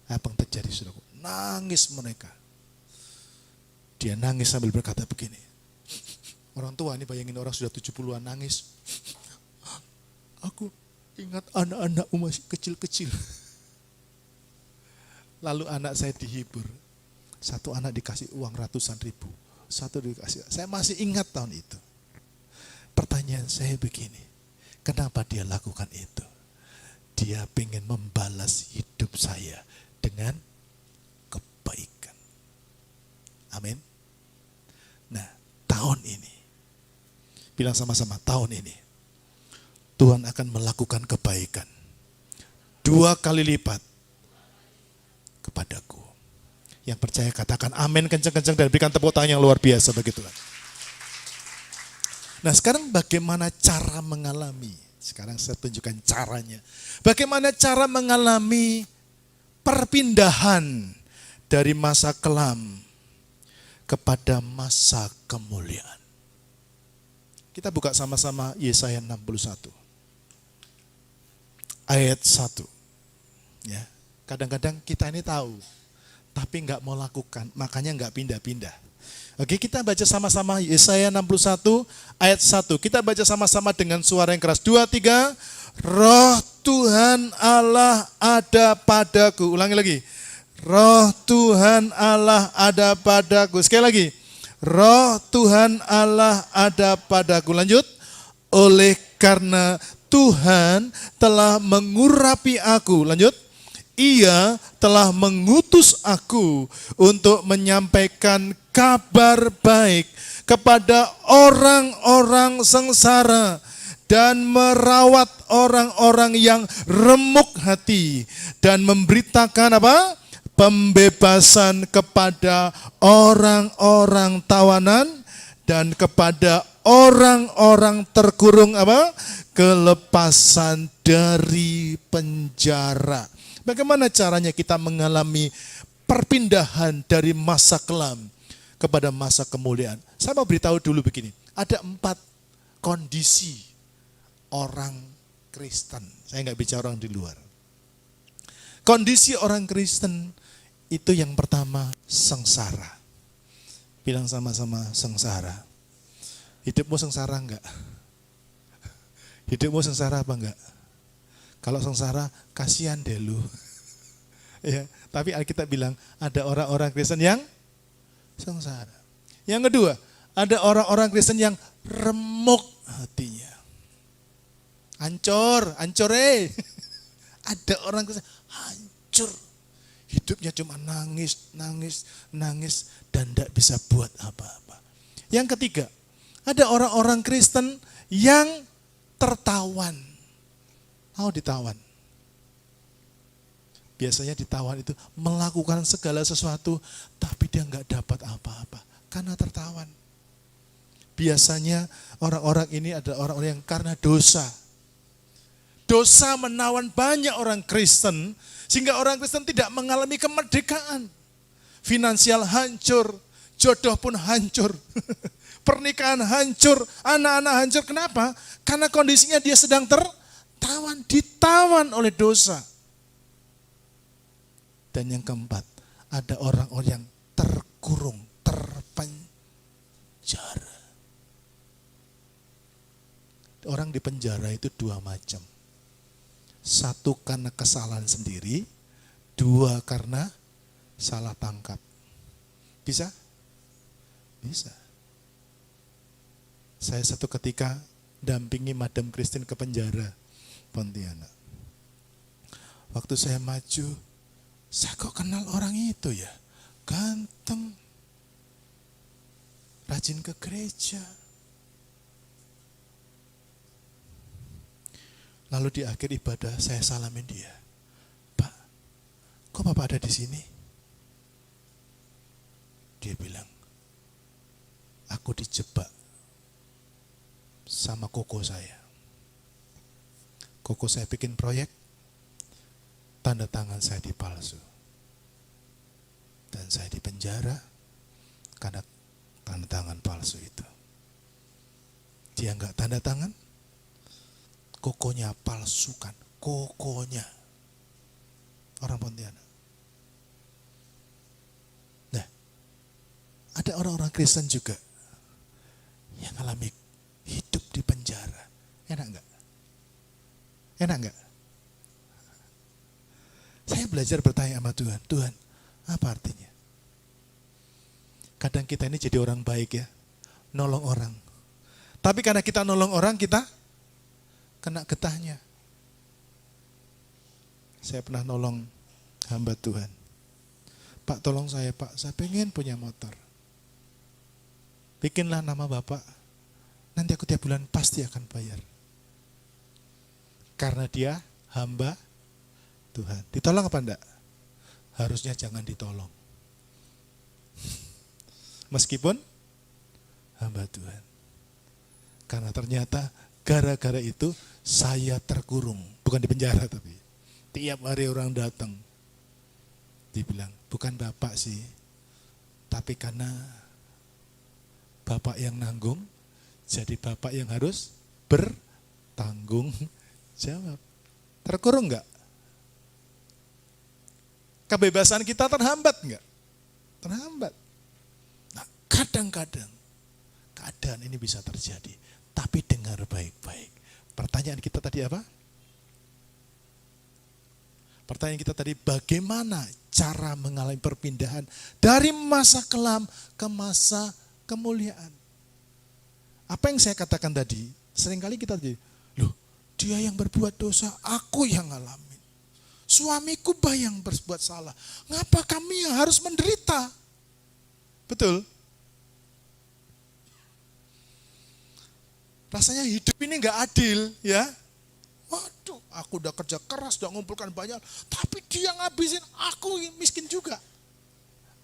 Apa yang terjadi, saudaraku? Nangis mereka. Dia nangis sambil berkata begini. Orang tua ini, bayangin orang sudah 70-an nangis. Aku ingat anak-anakmu masih kecil-kecil. Lalu anak saya dihibur. Satu anak dikasih uang ratusan ribu. Satu dikasih. Saya masih ingat tahun itu. Pertanyaan saya begini. Kenapa dia lakukan itu? Dia ingin membalas hidup saya dengan kebaikan. Amin. Nah, tahun ini. Bilang sama-sama, tahun ini. Tuhan akan melakukan kebaikan 2 kali lipat kepadaku. Yang percaya katakan amin kencang-kencang dan berikan tepuk tangan yang luar biasa bagi Tuhan. Nah, sekarang bagaimana cara mengalami? Sekarang saya tunjukkan caranya. Bagaimana cara mengalami perpindahan dari masa kelam kepada masa kemuliaan. Kita buka sama-sama Yesaya 61. Ayat 1. Ya, kadang-kadang kita ini tahu, tapi enggak mau lakukan, makanya enggak pindah-pindah. Oke, kita baca sama-sama Yesaya 61 ayat 1. Kita baca sama-sama dengan suara yang keras. 2, 3. Roh Tuhan Allah ada padaku. Ulangi lagi. Roh Tuhan Allah ada padaku. Sekali lagi. Roh Tuhan Allah ada padaku. Lanjut. Oleh karena Tuhan telah mengurapi aku. Lanjut. Ia telah mengutus aku untuk menyampaikan kabar baik kepada orang-orang sengsara dan merawat orang-orang yang remuk hati dan memberitakan apa? Pembebasan kepada orang-orang tawanan dan kepada orang-orang terkurung apa? Kelepasan dari penjara. Bagaimana caranya kita mengalami perpindahan dari masa kelam kepada masa kemuliaan? Saya mau beritahu dulu begini, ada 4 kondisi orang Kristen. Saya nggak bicara orang di luar. Kondisi orang Kristen itu yang pertama sengsara. Bilang sama-sama sengsara. Hidupmu sengsara enggak? Hidupmu sengsara apa enggak? Kalau sengsara, kasihan deh lu. Ya, tapi Alkitab bilang ada orang-orang Kristen yang sengsara. Yang kedua, ada orang-orang Kristen yang remuk hatinya. Hancur. Ada orang Kristen hancur. Hidupnya cuma nangis dan tidak bisa buat apa-apa. Yang ketiga, ada orang-orang Kristen yang tertawan. Mau ditawan. Biasanya ditawan itu melakukan segala sesuatu, tapi dia nggak dapat apa-apa karena tertawan. Biasanya orang-orang ini adalah orang-orang yang karena dosa. Dosa menawan banyak orang Kristen, sehingga orang Kristen tidak mengalami kemerdekaan. Finansial hancur, jodoh pun hancur, pernikahan hancur, anak-anak hancur. Kenapa? Karena kondisinya dia sedang ditawan oleh dosa. Dan yang keempat, ada orang-orang yang terkurung, terpenjara. Orang di penjara itu 2 macam. 1 karena kesalahan sendiri, 2 karena salah tangkap. Bisa? Bisa. Saya satu ketika dampingi Madam Christine ke penjara Pontianak. Waktu saya maju, saya kok kenal orang itu ya, ganteng, rajin ke gereja. Lalu di akhir ibadah saya salamin dia. Pak, kok Bapak ada di sini? Dia bilang, aku dijebak sama koko saya. Koko saya bikin proyek, tanda tangan saya dipalsu. Dan saya dipenjara karena tanda tangan palsu itu. Dia enggak tanda tangan, kokonya palsukan, kokonya. Orang Pontianak. Nah, ada orang-orang Kristen juga yang alami hidup di penjara. Enak enggak? Enak enggak? Saya belajar bertanya sama Tuhan, Tuhan, apa artinya? Kadang kita ini jadi orang baik ya, nolong orang. Tapi karena kita nolong orang, kita kena getahnya. Saya pernah nolong hamba Tuhan. Pak, tolong saya Pak, saya pengen punya motor. Bikinlah nama Bapak, nanti aku tiap bulan pasti akan bayar. Karena dia hamba Tuhan. Ditolong apa enggak? Harusnya jangan ditolong. Meskipun hamba Tuhan. Karena ternyata gara-gara itu saya terkurung. Bukan di penjara tapi. Tiap hari orang datang. Dibilang, bukan Bapak sih. Tapi karena Bapak yang nanggung, jadi Bapak yang harus bertanggung jawab. Terkurung enggak? Kebebasan kita terhambat enggak? Terhambat. Nah, kadang-kadang keadaan ini bisa terjadi. Tapi dengar baik-baik. Pertanyaan kita tadi apa? Pertanyaan kita tadi, bagaimana cara mengalami perpindahan dari masa kelam ke masa kemuliaan? Apa yang saya katakan tadi, seringkali kita jadi, loh dia yang berbuat dosa, aku yang ngalamin. Suamiku yang berbuat salah, ngapa kami yang harus menderita? Betul? Rasanya hidup ini gak adil ya. Waduh, aku udah kerja keras, udah ngumpulkan banyak, tapi dia ngabisin, aku miskin juga.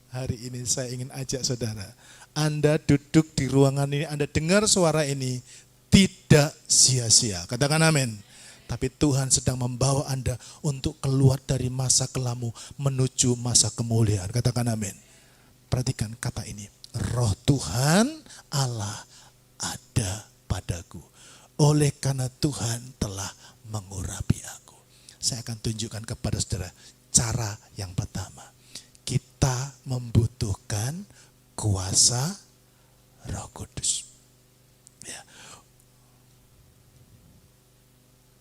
Hari ini saya ingin ajak saudara, Anda duduk di ruangan ini, Anda dengar suara ini, tidak sia-sia. Katakan amin. Tapi Tuhan sedang membawa Anda untuk keluar dari masa kelamu menuju masa kemuliaan. Katakan amin. Perhatikan kata ini, Roh Tuhan Allah ada padaku. Oleh karena Tuhan telah mengurapi aku. Saya akan tunjukkan kepada saudara cara yang pertama. Kita membutuhkan kuasa Roh Kudus. Ya.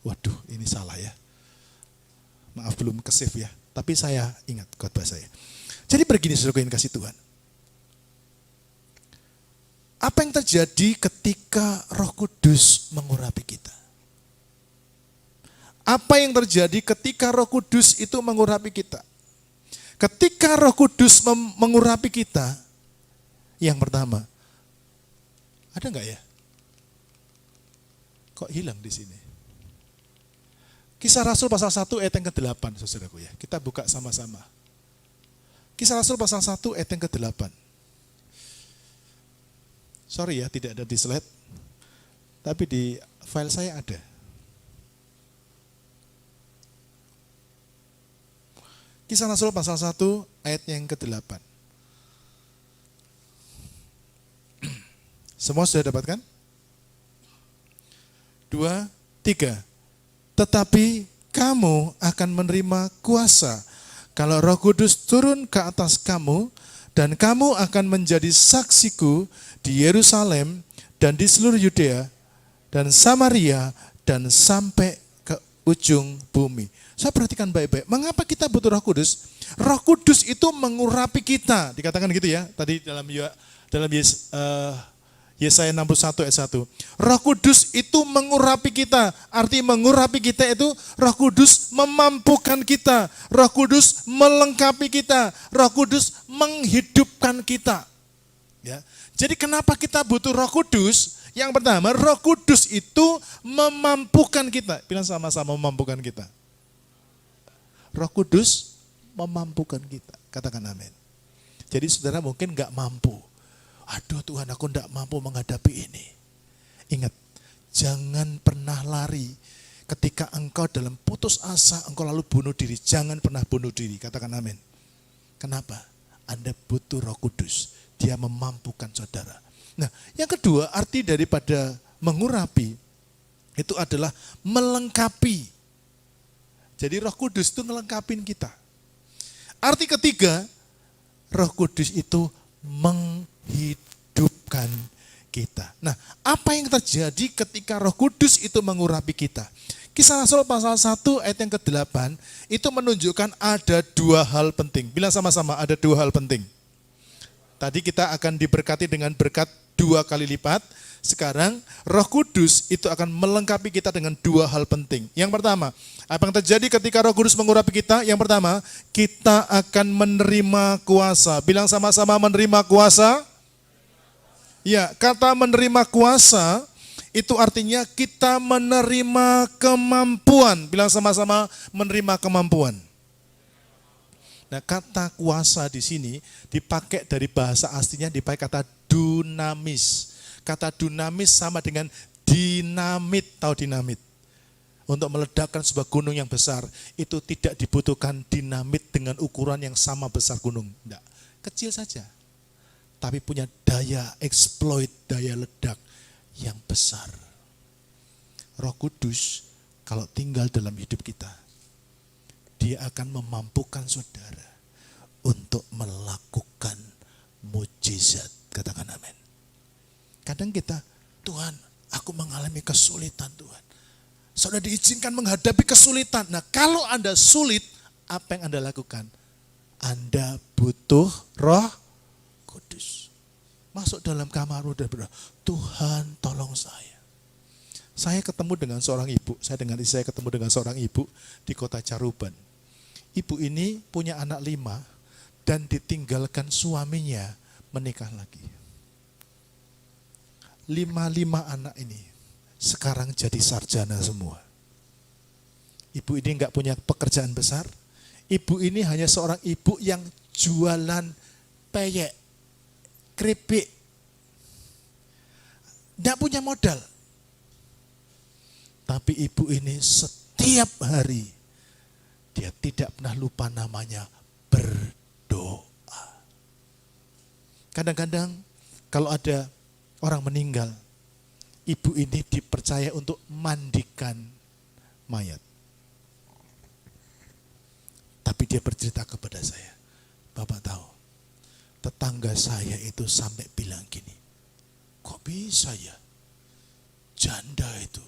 Waduh, ini salah ya. Maaf belum ke-save ya. Tapi saya ingat khotbah saya. Jadi begini saudara yang kasih Tuhan. Apa yang terjadi ketika Roh Kudus mengurapi kita? Apa yang terjadi ketika Roh Kudus itu mengurapi kita? Ketika Roh Kudus mengurapi kita, yang pertama, ada enggak ya? Kok hilang di sini? Kisah Rasul pasal 1 ayat yang ke-8, saudaraku ya. Kita buka sama-sama. Kisah Rasul pasal 1 ayat yang ke-8. Sorry ya, tidak ada di slide. Tapi di file saya ada. Kisah Rasul pasal 1 ayat yang ke-8. Semua sudah dapatkan? 2, 3. Tetapi kamu akan menerima kuasa kalau Roh Kudus turun ke atas kamu, dan kamu akan menjadi saksiku di Yerusalem dan di seluruh Yudea dan Samaria dan sampai ke ujung bumi. Saya perhatikan baik-baik. Mengapa kita butuh Roh Kudus? Roh Kudus itu mengurapi kita. Dikatakan gitu ya. Tadi dalam Yesaya 61 ayat 1. Roh Kudus itu mengurapi kita. Arti mengurapi kita itu Roh Kudus memampukan kita. Roh Kudus melengkapi kita. Roh Kudus menghidupkan kita. Ya. Jadi kenapa kita butuh Roh Kudus? Yang pertama, Roh Kudus itu memampukan kita. Bilang sama-sama memampukan kita. Roh Kudus memampukan kita. Katakan amin. Jadi saudara mungkin gak mampu. Aduh Tuhan, aku gak mampu menghadapi ini. Ingat, jangan pernah lari Ketika engkau dalam putus asa, engkau lalu bunuh diri. Jangan pernah bunuh diri, katakan amin. Kenapa? Anda butuh Roh Kudus. Dia memampukan saudara. Nah, yang kedua, arti daripada mengurapi, itu adalah melengkapi. Jadi Roh Kudus itu ngelengkapin kita. Arti ketiga, Roh Kudus itu menghidupkan kita. Nah, apa yang terjadi ketika Roh Kudus itu mengurapi kita? Kisah Rasul pasal 1 ayat yang ke-8 itu menunjukkan ada dua hal penting. Bilang sama-sama, ada dua hal penting. Tadi kita akan diberkati dengan berkat 2 kali lipat. Sekarang Roh Kudus itu akan melengkapi kita dengan dua hal penting. Yang pertama, apa yang terjadi ketika Roh Kudus mengurapi kita? Yang pertama, kita akan menerima kuasa. Bilang sama-sama, menerima kuasa. Ya, kata menerima kuasa itu artinya kita menerima kemampuan. Bilang sama-sama, menerima kemampuan. Nah, kata kuasa di sini dipakai dari bahasa aslinya, dipakai kata dunamis. Kata dunamis sama dengan dinamit. Tahu dinamit? Untuk meledakkan sebuah gunung yang besar, itu tidak dibutuhkan dinamit dengan ukuran yang sama besar gunung. Tidak, kecil saja. Tapi punya daya exploit, daya ledak yang besar. Roh Kudus kalau tinggal dalam hidup kita, dia akan memampukan saudara untuk melakukan mujizat. Katakan amin. Kadang kita, Tuhan, aku mengalami kesulitan Tuhan. Saudara diizinkan menghadapi kesulitan. Nah, kalau Anda sulit, apa yang Anda lakukan? Anda butuh Roh Kudus. Masuk dalam kamar dan berdoa, Tuhan tolong saya. Saya ketemu dengan seorang ibu, saya ketemu dengan seorang ibu di kota Caruban. Ibu ini punya anak 5 dan ditinggalkan suaminya menikah lagi. 5 anak ini sekarang jadi sarjana semua. Ibu ini enggak punya pekerjaan besar. Ibu ini hanya seorang ibu yang jualan peyek, keripik. Enggak punya modal. Tapi ibu ini setiap hari dia tidak pernah lupa namanya berdoa. Kadang-kadang kalau ada orang meninggal, ibu ini dipercaya untuk mandikan mayat. Tapi dia bercerita kepada saya, Bapak tahu, tetangga saya itu sampai bilang gini, kok bisa ya janda itu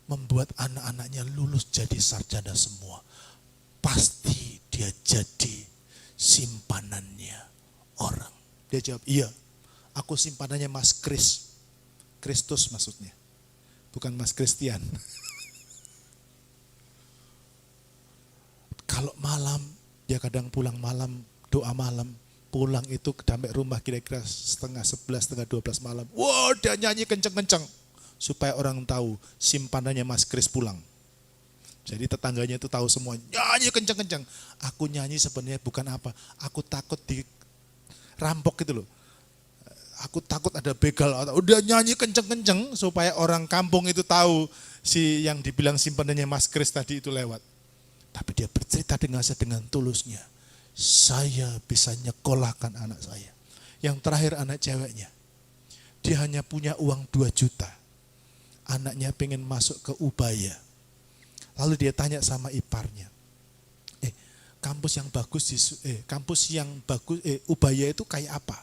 membuat anak-anaknya lulus jadi sarjana semua. Pasti dia jadi simpanannya orang. Dia jawab, iya, aku simpanannya Mas Kristus maksudnya. Bukan Mas Christian. Kalau malam, dia kadang pulang malam, doa malam. Pulang itu sampai rumah kira-kira setengah 11, setengah 12 malam. Wah, dia nyanyi kenceng-kenceng. Supaya orang tahu simpanannya Mas Kris pulang. Jadi tetangganya itu tahu semua. Nyanyi kenceng-kenceng. Aku nyanyi sebenarnya bukan apa. Aku takut dirampok gitu loh. Aku takut ada begal. Udah nyanyi kenceng-kenceng supaya orang kampung itu tahu si yang dibilang simpanannya Mas Kris tadi itu lewat. Tapi dia bercerita dengan tulusnya. Saya bisa nyekolahkan anak saya. Yang terakhir anak ceweknya. Dia hanya punya uang 2 juta. Anaknya pengen masuk ke Ubaya. Lalu dia tanya sama iparnya. Kampus yang bagus Ubaya itu kayak apa?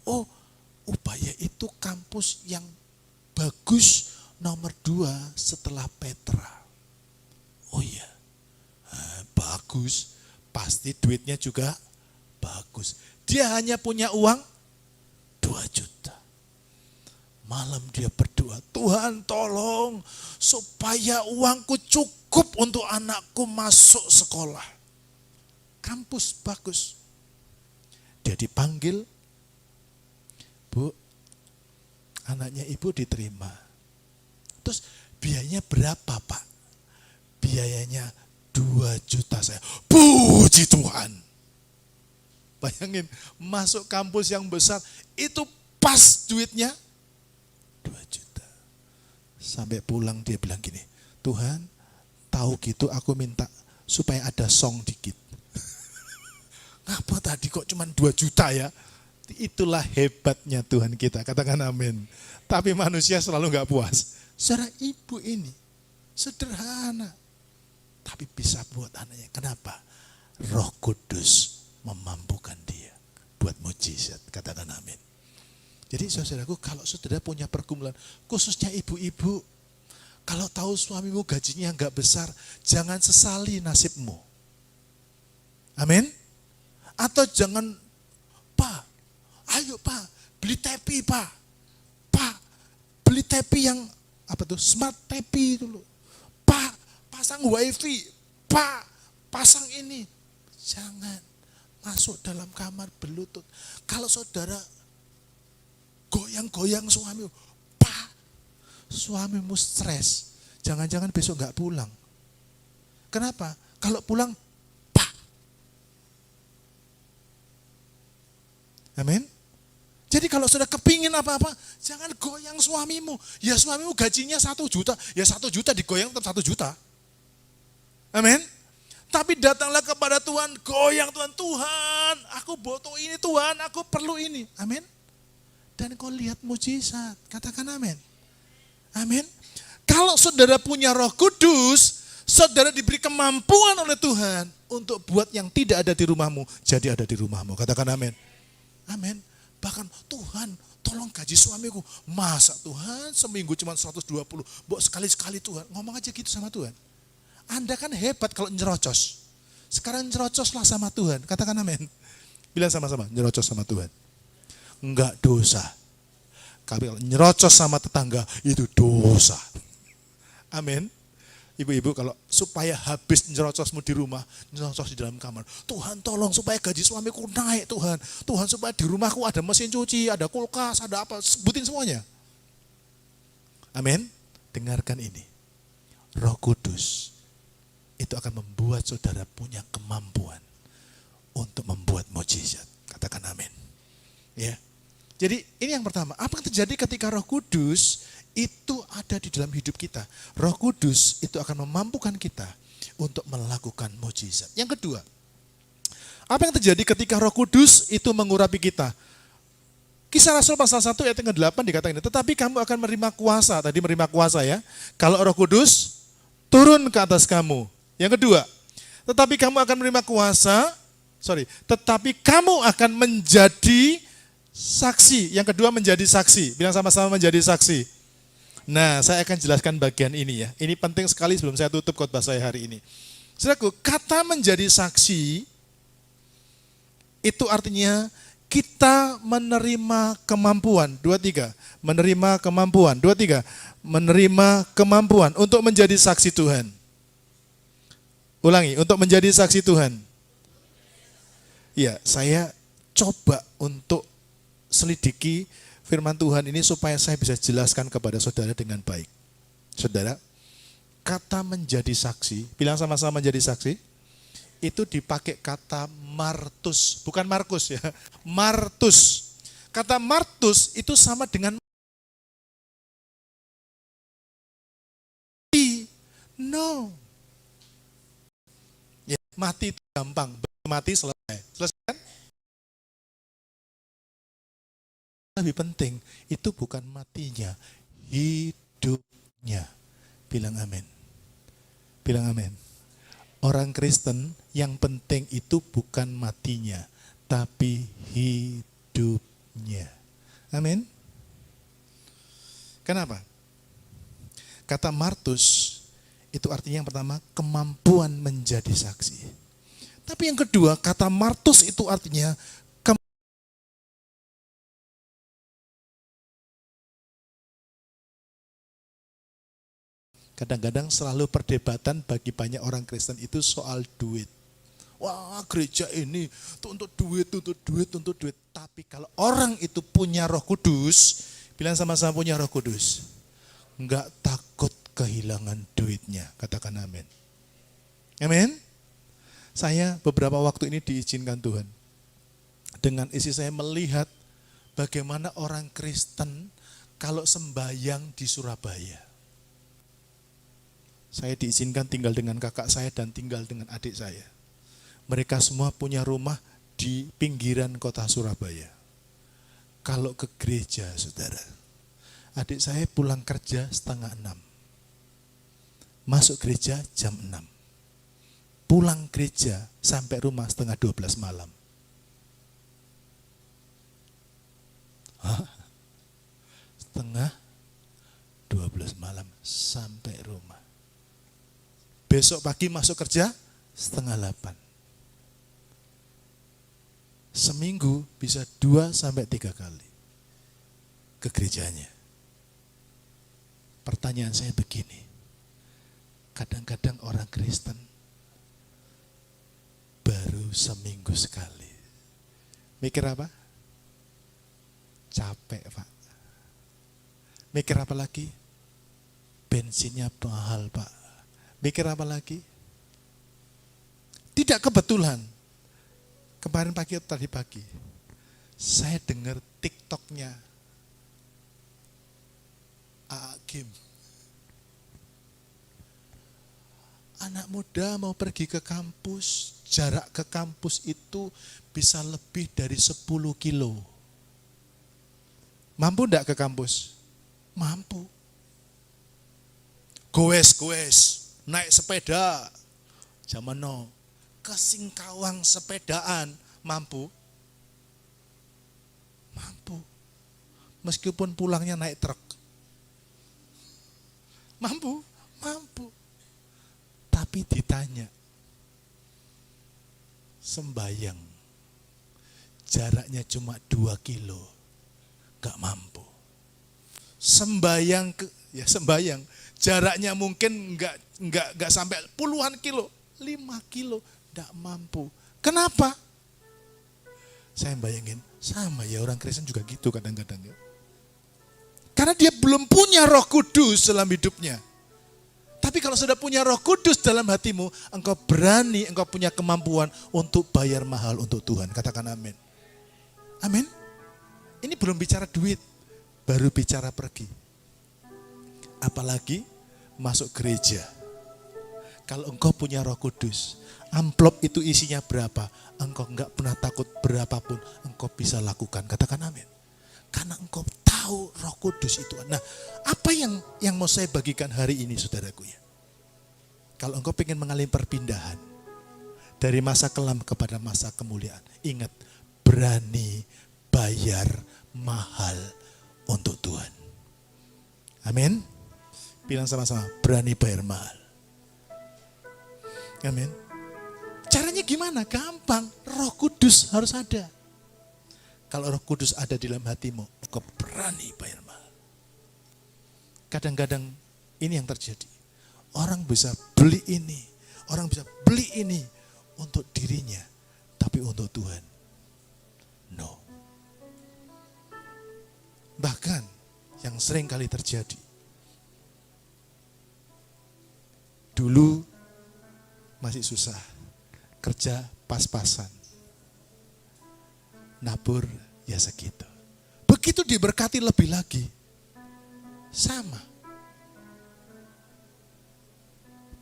Oh, Ubaya itu kampus yang bagus nomor 2 setelah Petra. Oh iya, bagus. Pasti duitnya juga bagus. Dia hanya punya uang 2 juta. Malam dia berdoa, Tuhan tolong supaya uangku cukup untuk anakku masuk sekolah. Kampus bagus. Dia dipanggil, Bu, anaknya ibu diterima. Terus biayanya berapa Pak? Biayanya 2 juta saya. Puji Tuhan. Bayangin, masuk kampus yang besar, itu pas duitnya 2 juta. Sampai pulang dia bilang gini, Tuhan, tahu gitu aku minta supaya ada song dikit. Ngapa tadi kok cuma 2 juta ya? Itulah hebatnya Tuhan kita, katakan amin. Tapi manusia selalu gak puas. Saudara, ibu ini sederhana, tapi bisa buat anaknya. Kenapa? Roh Kudus memampukan dia buat mujizat, katakan amin. Jadi saudaraku, kalau saudara punya pergumulan, khususnya ibu-ibu, kalau tahu suamimu gajinya gak besar, jangan sesali nasibmu. Amin. Atau jangan, Pak, ayo Pak, beli tepi Pak. Pak, beli tepi yang, apa tuh, smart tepi dulu. Pak, pasang wifi. Pak, pasang ini. Jangan masuk dalam kamar berlutut. Kalau saudara goyang-goyang suamimu, Pak, suamimu stres. Jangan-jangan besok gak pulang. Kenapa? Kalau pulang, amin. Jadi kalau sudah kepingin apa-apa, jangan goyang suamimu. Ya suamimu gajinya 1 juta, ya 1 juta digoyang tetap 1 juta. Amin. Tapi datanglah kepada Tuhan, goyang Tuhan, Tuhan, aku butuh ini Tuhan, aku perlu ini. Amin. Dan kau lihat mujizat, katakan amin. Amin. Kalau saudara punya Roh Kudus, saudara diberi kemampuan oleh Tuhan untuk buat yang tidak ada di rumahmu, jadi ada di rumahmu. Katakan amin. Amin. Bahkan Tuhan tolong gaji suamiku. Masa Tuhan seminggu cuma 120. Bok sekali-sekali Tuhan. Ngomong aja gitu sama Tuhan. Anda kan hebat kalau nyerocos. Sekarang nyerocoslah sama Tuhan. Katakan amin. Bilang sama-sama, nyerocos sama Tuhan. Enggak dosa. Kalau nyerocos sama tetangga itu dosa. Amin. Ibu-ibu kalau supaya habis nyerocosmu di rumah, nyerocos di dalam kamar. Tuhan tolong supaya gaji suamiku naik Tuhan. Tuhan supaya di rumahku ada mesin cuci, ada kulkas, ada apa, sebutin semuanya. Amin. Dengarkan ini. Roh Kudus itu akan membuat saudara punya kemampuan untuk membuat mujizat. Katakan amin. Ya. Jadi ini yang pertama. Apa yang terjadi ketika Roh Kudus itu ada di dalam hidup kita? Roh Kudus itu akan memampukan kita untuk melakukan mujizat. Yang kedua, apa yang terjadi ketika Roh Kudus itu mengurapi kita? Kisah Rasul pasal 1 ayat yang ke-8 dikatakan ini, tetapi kamu akan menerima kuasa. Tadi menerima kuasa ya. Kalau Roh Kudus turun ke atas kamu. Yang kedua, tetapi kamu akan menerima kuasa, tetapi kamu akan menjadi saksi. Yang kedua menjadi saksi. Bilang sama-sama menjadi saksi. Nah, saya akan jelaskan bagian ini ya. Ini penting sekali sebelum saya tutup khotbah saya hari ini. Saudaraku, kata menjadi saksi itu artinya kita menerima kemampuan. 2, 3. Menerima kemampuan. 2, 3. Menerima kemampuan untuk menjadi saksi Tuhan. Ulangi, untuk menjadi saksi Tuhan. Ya, saya coba untuk selidiki firman Tuhan ini supaya saya bisa jelaskan kepada saudara dengan baik. Saudara, kata menjadi saksi, bilang sama-sama menjadi saksi, itu dipakai kata martus, bukan Markus ya, martus. Kata martus itu sama dengan mati. No. Ya, mati itu gampang, mati selesai. Selesai kan? Lebih penting, itu bukan matinya, hidupnya. Bilang amin. Bilang amin. Orang Kristen yang penting itu bukan matinya, tapi hidupnya. Amin. Kenapa? Kata martus itu artinya yang pertama kemampuan menjadi saksi. Tapi yang kedua, kata martus itu artinya kadang-kadang selalu perdebatan bagi banyak orang Kristen itu soal duit. Wah, gereja ini tuntut duit, tuntut duit, tuntut duit. Tapi kalau orang itu punya Roh Kudus, bilang sama-sama punya Roh Kudus, enggak takut kehilangan duitnya. Katakan amin. Amin. Saya beberapa waktu ini diizinkan Tuhan. Dengan isi saya melihat bagaimana orang Kristen kalau sembahyang di Surabaya. Saya diizinkan tinggal dengan kakak saya dan tinggal dengan adik saya. Mereka semua punya rumah di pinggiran kota Surabaya. Kalau ke gereja, saudara, adik saya pulang kerja 5:30. Masuk gereja jam 6. Pulang gereja sampai rumah 11:30 malam. Hah? 11:30 malam sampai rumah. Besok pagi masuk kerja 7:30. Seminggu bisa 2-3 kali ke gerejanya. Pertanyaan saya begini, kadang-kadang orang Kristen baru seminggu sekali. Mikir apa? Capek, Pak. Mikir apa lagi? Bensinnya mahal, Pak. Mikir apa lagi? Tidak kebetulan. Kemarin pagi atau tadi pagi, saya dengar TikToknya A.A. Kim. Anak muda mau pergi ke kampus, jarak ke kampus itu bisa lebih dari 10 kilo. Mampu enggak ke kampus? Mampu. Goes, naik sepeda. Zaman now. Ke Singkawang sepedaan, mampu? Mampu. Meskipun pulangnya naik truk. Mampu? Mampu. Tapi ditanya, sembayang, jaraknya cuma 2 kilo, gak mampu. Sembayang, jaraknya mungkin gak sampai puluhan kilo, 5 kilo, gak mampu. Kenapa? Saya bayangin, sama ya orang Kristen juga gitu kadang-kadang ya. Karena dia belum punya Roh Kudus dalam hidupnya. Tapi kalau sudah punya Roh Kudus dalam hatimu, engkau berani, engkau punya kemampuan untuk bayar mahal untuk Tuhan. Katakan amin. Amin. Ini belum bicara duit, baru bicara pergi. Apalagi masuk gereja. Kalau engkau punya Roh Kudus, amplop itu isinya berapa, engkau enggak pernah takut berapapun, engkau bisa lakukan. Katakan amin. Karena engkau tahu Roh Kudus itu. Nah, apa yang mau saya bagikan hari ini, saudaraku ya? Kalau engkau pengen mengalami perpindahan dari masa kelam kepada masa kemuliaan, ingat, berani bayar mahal untuk Tuhan. Amin. Bilang sama-sama, berani bayar mahal. Amin. Caranya gimana? Gampang. Roh Kudus harus ada. Kalau Roh Kudus ada di dalam hatimu, engkau berani bayar mahal. Kadang-kadang ini yang terjadi. Orang bisa beli ini, orang bisa beli ini untuk dirinya, tapi untuk Tuhan, no. Bahkan yang sering kali terjadi, dulu masih susah, kerja pas-pasan, nabur ya segitu. Begitu diberkati lebih lagi, sama.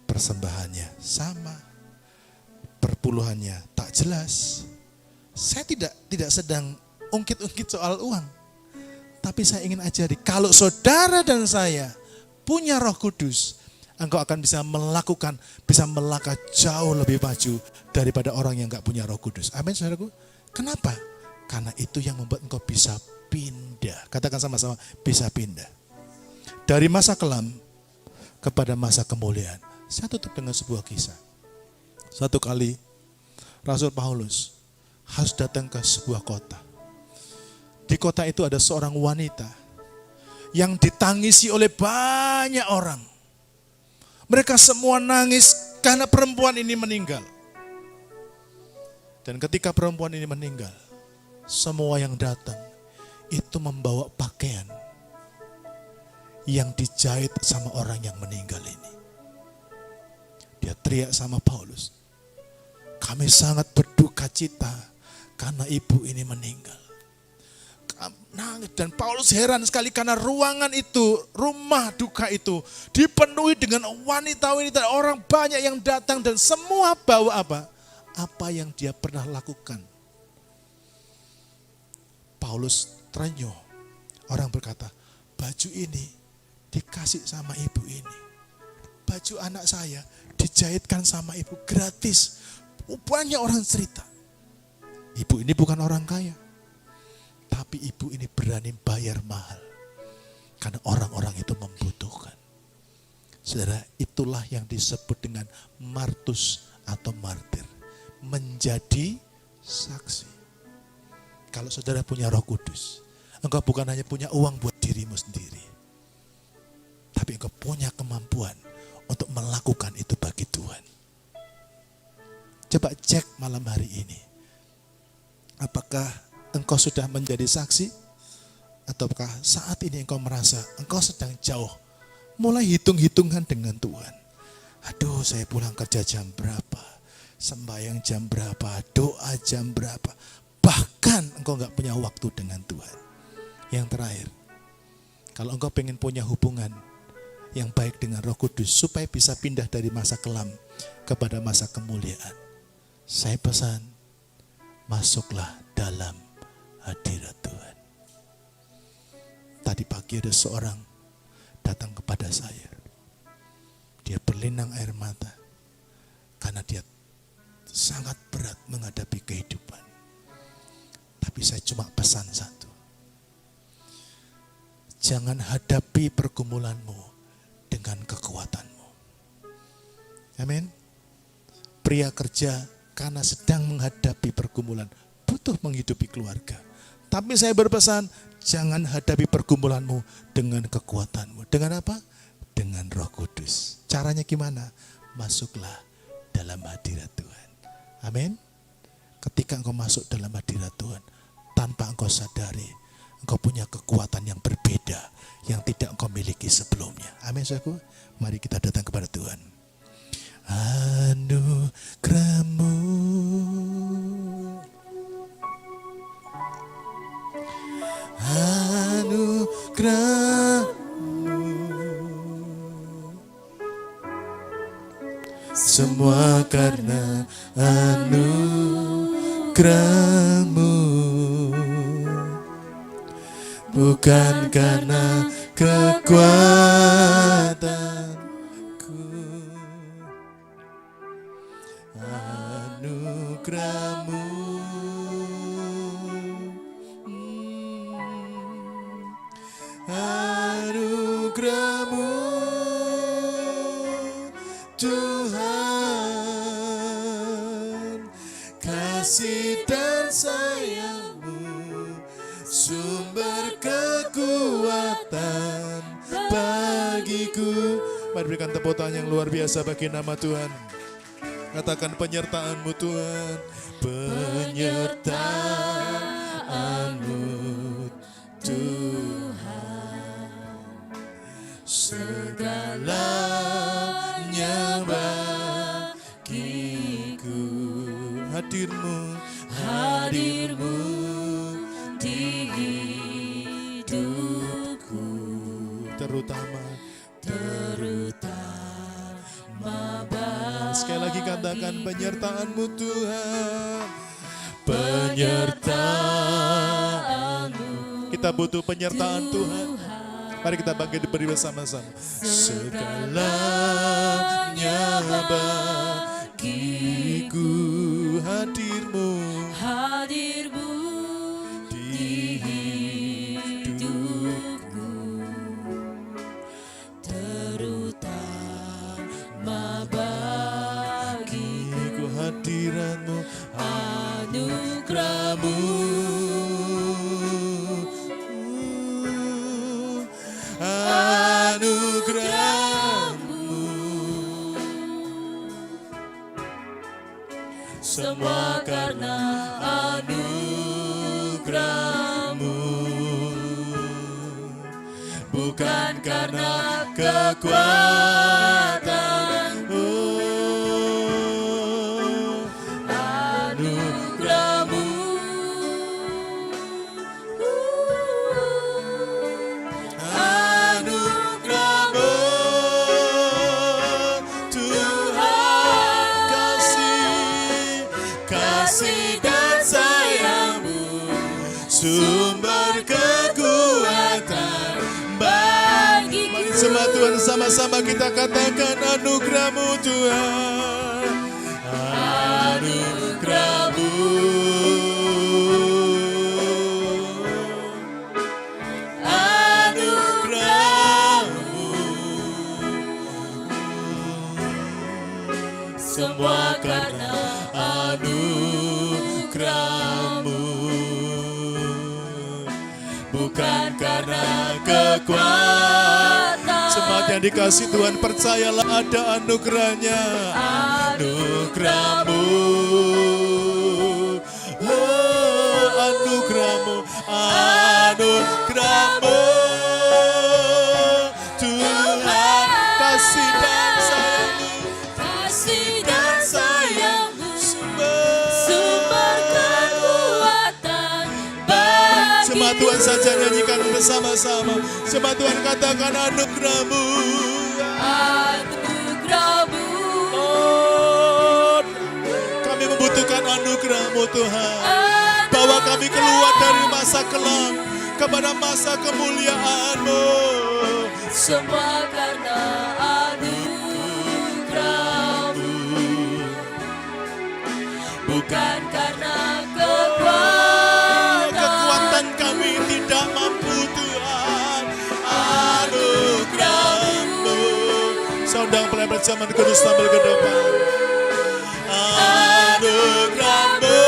Persembahannya sama, perpuluhannya tak jelas. Saya tidak sedang ungkit-ungkit soal uang, tapi saya ingin ajari, kalau saudara dan saya punya Roh Kudus, engkau akan bisa melakukan, bisa melangkah jauh lebih maju daripada orang yang gak punya Roh Kudus. Amin, saudaraku. Kenapa? Karena itu yang membuat engkau bisa pindah. Katakan sama-sama, bisa pindah. Dari masa kelam kepada masa kemuliaan. Saya tutup dengan sebuah kisah. Satu kali Rasul Paulus harus datang ke sebuah kota. Di kota itu ada seorang wanita yang ditangisi oleh banyak orang. Mereka semua nangis karena perempuan ini meninggal. Dan ketika perempuan ini meninggal, semua yang datang itu membawa pakaian yang dijahit sama orang yang meninggal ini. Dia teriak sama Paulus, kami sangat berduka cita karena ibu ini meninggal. nangis. Dan Paulus heran sekali karena ruangan itu, rumah duka itu dipenuhi dengan wanita-wanita, orang banyak yang datang dan semua bawa apa? Apa yang dia pernah lakukan. Paulus terenyuh. Orang berkata, baju ini dikasih sama ibu ini. Baju anak saya dijahitkan sama ibu gratis. Banyak orang cerita. Ibu ini bukan orang kaya. Tapi ibu ini berani bayar mahal. Karena orang-orang itu membutuhkan. Saudara, itulah yang disebut dengan martus atau martir. Menjadi saksi. Kalau saudara punya Roh Kudus, engkau bukan hanya punya uang buat dirimu sendiri. Tapi engkau punya kemampuan untuk melakukan itu bagi Tuhan. Coba cek malam hari ini. Apakah engkau sudah menjadi saksi? Ataukah saat ini engkau merasa engkau sedang jauh? Mulai hitung-hitungan dengan Tuhan. Aduh, saya pulang kerja jam berapa? Sembahyang jam berapa? Doa jam berapa? Bahkan engkau gak punya waktu dengan Tuhan. Yang terakhir, kalau engkau pengen punya hubungan yang baik dengan Roh Kudus supaya bisa pindah dari masa kelam kepada masa kemuliaan, saya pesan, masuklah dalam hadirat Tuhan. Tadi pagi ada seorang datang kepada saya. Dia berlinang air mata karena dia sangat berat menghadapi kehidupan. Tapi saya cuma pesan satu. Jangan hadapi pergumulanmu dengan kekuatanmu. Amin. Pria kerja karena sedang menghadapi pergumulan, butuh menghidupi keluarga. Tapi saya berpesan, jangan hadapi pergumulanmu dengan kekuatanmu. Dengan apa? Dengan Roh Kudus. Caranya gimana? Masuklah dalam hadirat Tuhan. Amin. Ketika engkau masuk dalam hadirat Tuhan, tanpa engkau sadari, engkau punya kekuatan yang berbeda, yang tidak engkau miliki sebelumnya. Amin, saudaraku. Mari kita datang kepada Tuhan. Anugerah-Mu, anugerah-Mu, semua karena anugerah-Mu, bukan karena kekuatanku. Anugerah-Mu, anugerah-Mu, Tuhan, kasih dan sayang-Mu, sumber kekuatan bagiku. Mari berikan tepuk tangan yang luar biasa bagi nama Tuhan. Katakan penyertaan-Mu Tuhan. Penyertaan-Mu Tuhan, segalanya bagiku. Hadir-Mu, hadir-Mu di hidupku, terutama sekali lagi katakan penyertaan-Mu Tuhan. Penyertaan-Mu, kita butuh penyertaan Tuhan. Mari kita bangkit beri bersama-sama. Segalanya bagiku, hadir-Mu, Hadir-Mu di hidupku, terutama bagiku. hadirat-Mu, Anugerah-Mu, anugerah-Mu, semua karena anugerah-Mu, bukan karena kekuatanmu. anugerah-Mu, Semua Tuhan sama-sama kita katakan anugerah-Mu Tuhan. Anugerah-Mu. Anugerah-Mu. Semua karena anugerah-Mu. Bukan karena kekuatan. Semua yang dikasih Tuhan, percayalah ada anugerahnya. Anugerah-Mu. Oh, anugerah-Mu. Anugerah-Mu. Tuhan, kasih dan sayang-Mu. Kasih dan sayang-Mu, Sumber kekuatan Semua bagiku. Tuhan saja nyanyikan bersama-sama. Semua Tuhan katakan anugerah-Mu. Anugerah-Mu, Oh, kami membutuhkan anugerah-Mu Tuhan. Bawa kami keluar dari masa kelam kepada masa kemuliaan-Mu. semua karena anugerah-Mu, bukan karena Kekuatan kami tidak mampu Tuhan. Anugerah-Mu. Saudara pelayan berjaman kudus tampil ke depan. Anugerah-Mu.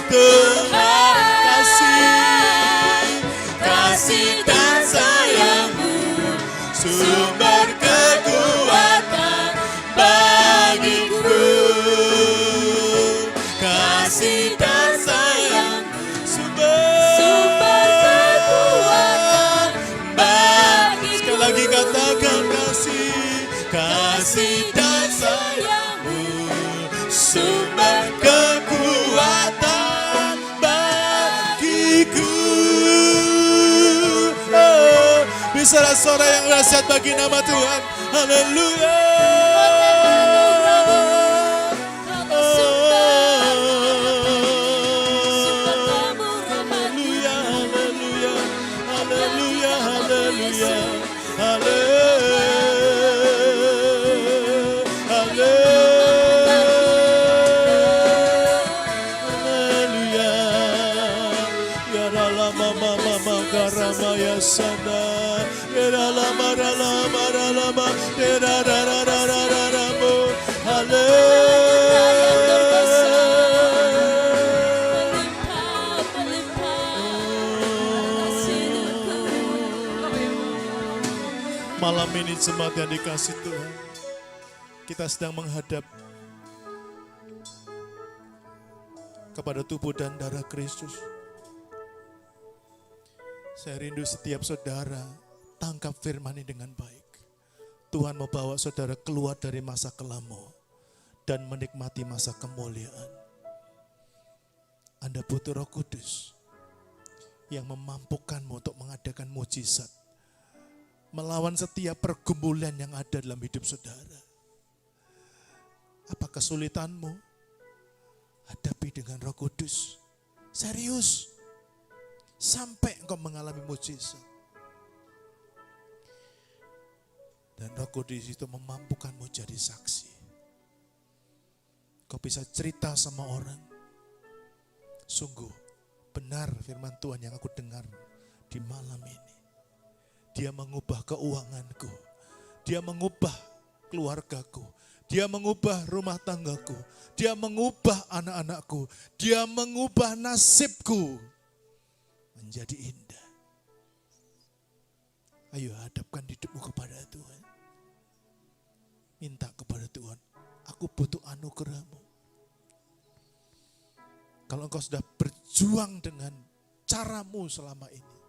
Tuhan kasih dan sayang-Mu. Sumber kekuatan bagiku. Kasih dan sayang-Mu. sumber kekuatan bagiku. Sekali lagi katakan kasih dan sayang-Mu. Sumber kekuatan bagiku. Oh, bisalah suara yang dahsyat bagi nama Tuhan. Haleluya. Haleluya, haleluya, haleluya, haleluya, haleluya. Ya lama mama karama ya sana. Ya lama lama lama. Ya rarararararamu. Malam ini jemaat yang dikasih Tuhan, kita sedang menghadap kepada tubuh dan darah Kristus. Saya rindu setiap saudara tangkap firman ini dengan baik. Tuhan mau bawa saudara keluar dari masa kelammu dan menikmati masa kemuliaan. Anda butuh Roh Kudus yang memampukanmu untuk mengadakan mujizat, melawan setiap pergumulan yang ada dalam hidup saudara. Apa kesulitanmu? Hadapi dengan Roh Kudus. Serius. Sampai engkau mengalami mujizat. Dan Roh Kudus itu memampukanmu jadi saksi. Kau bisa cerita sama orang. Sungguh benar firman Tuhan yang aku dengar di malam ini. Dia mengubah keuanganku. Dia mengubah keluargaku. Dia mengubah rumah tanggaku. Dia mengubah anak-anakku. Dia mengubah nasibku menjadi indah. Ayo hadapkan hidupmu kepada Tuhan. Minta kepada Tuhan. Aku butuh anugerah-Mu. Kalau engkau sudah berjuang dengan caramu selama ini,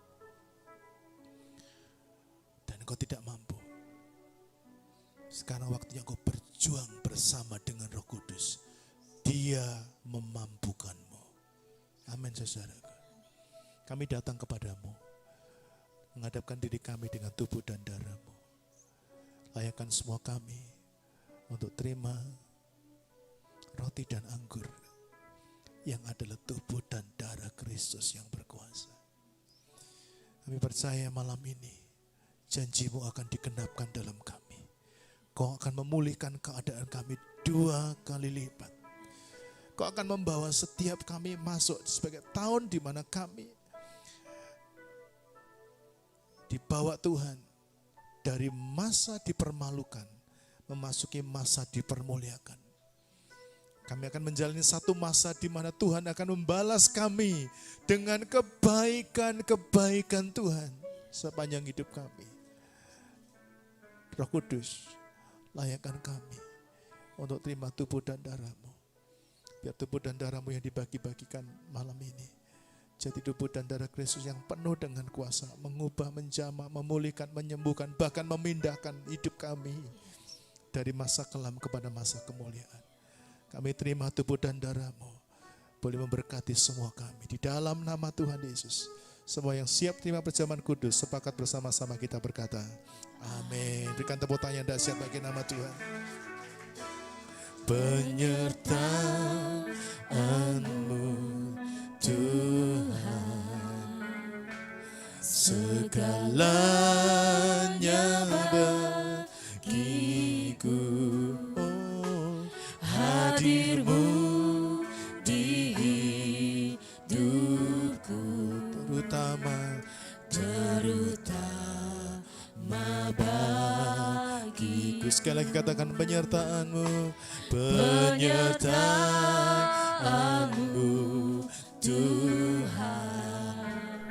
dan engkau tidak mampu, sekarang waktunya engkau berjuang bersama dengan Roh Kudus. Dia memampukanmu. Amin saudaraku. Kami datang kepadamu, menghadapkan diri kami dengan tubuh dan darah-Mu. Layakkan semua kami untuk terima roti dan anggur yang adalah tubuh dan darah Kristus yang berkuasa. Kami percaya malam ini janji-Mu akan digenapkan dalam kami. Kau akan memulihkan keadaan kami 2 kali lipat. Kau akan membawa setiap kami masuk sebagai tahun di mana kami dibawa Tuhan dari masa dipermalukan memasuki masa dipermuliakan. Kami akan menjalani satu masa di mana Tuhan akan membalas kami dengan kebaikan-kebaikan Tuhan sepanjang hidup kami. Roh Kudus, layakkan kami untuk terima tubuh dan darah-Mu. Biar tubuh dan darah-Mu yang dibagi-bagikan malam ini jadi tubuh dan darah Kristus yang penuh dengan kuasa, mengubah, menjamah, memulihkan, menyembuhkan, bahkan memindahkan hidup kami dari masa kelam kepada masa kemuliaan. Kami terima tubuh dan darah-Mu, boleh memberkati semua kami di dalam nama Tuhan Yesus. Semua yang siap terima perjamuan kudus, sepakat bersama-sama kita berkata, amin. Berikan tepuk tangan yang dahsyat bagi nama Tuhan. Penyertaan-Mu Tuhan, segalanya bagiku. Oh, hadir-Mu di hidupku, terutama bagiku. Sekali lagi katakan penyertaan-Mu, penyertaan-Mu Tuhan,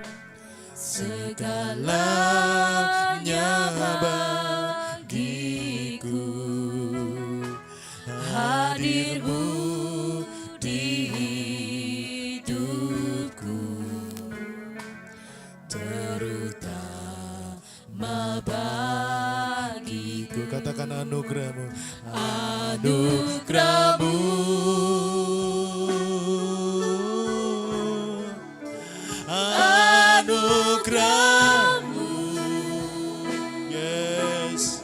segalanya bagiku. Hadir-Mu di hidupku, terutama bagiku. Katakan anugerah-Mu, anugerah-Mu, anugerah-Mu, yes,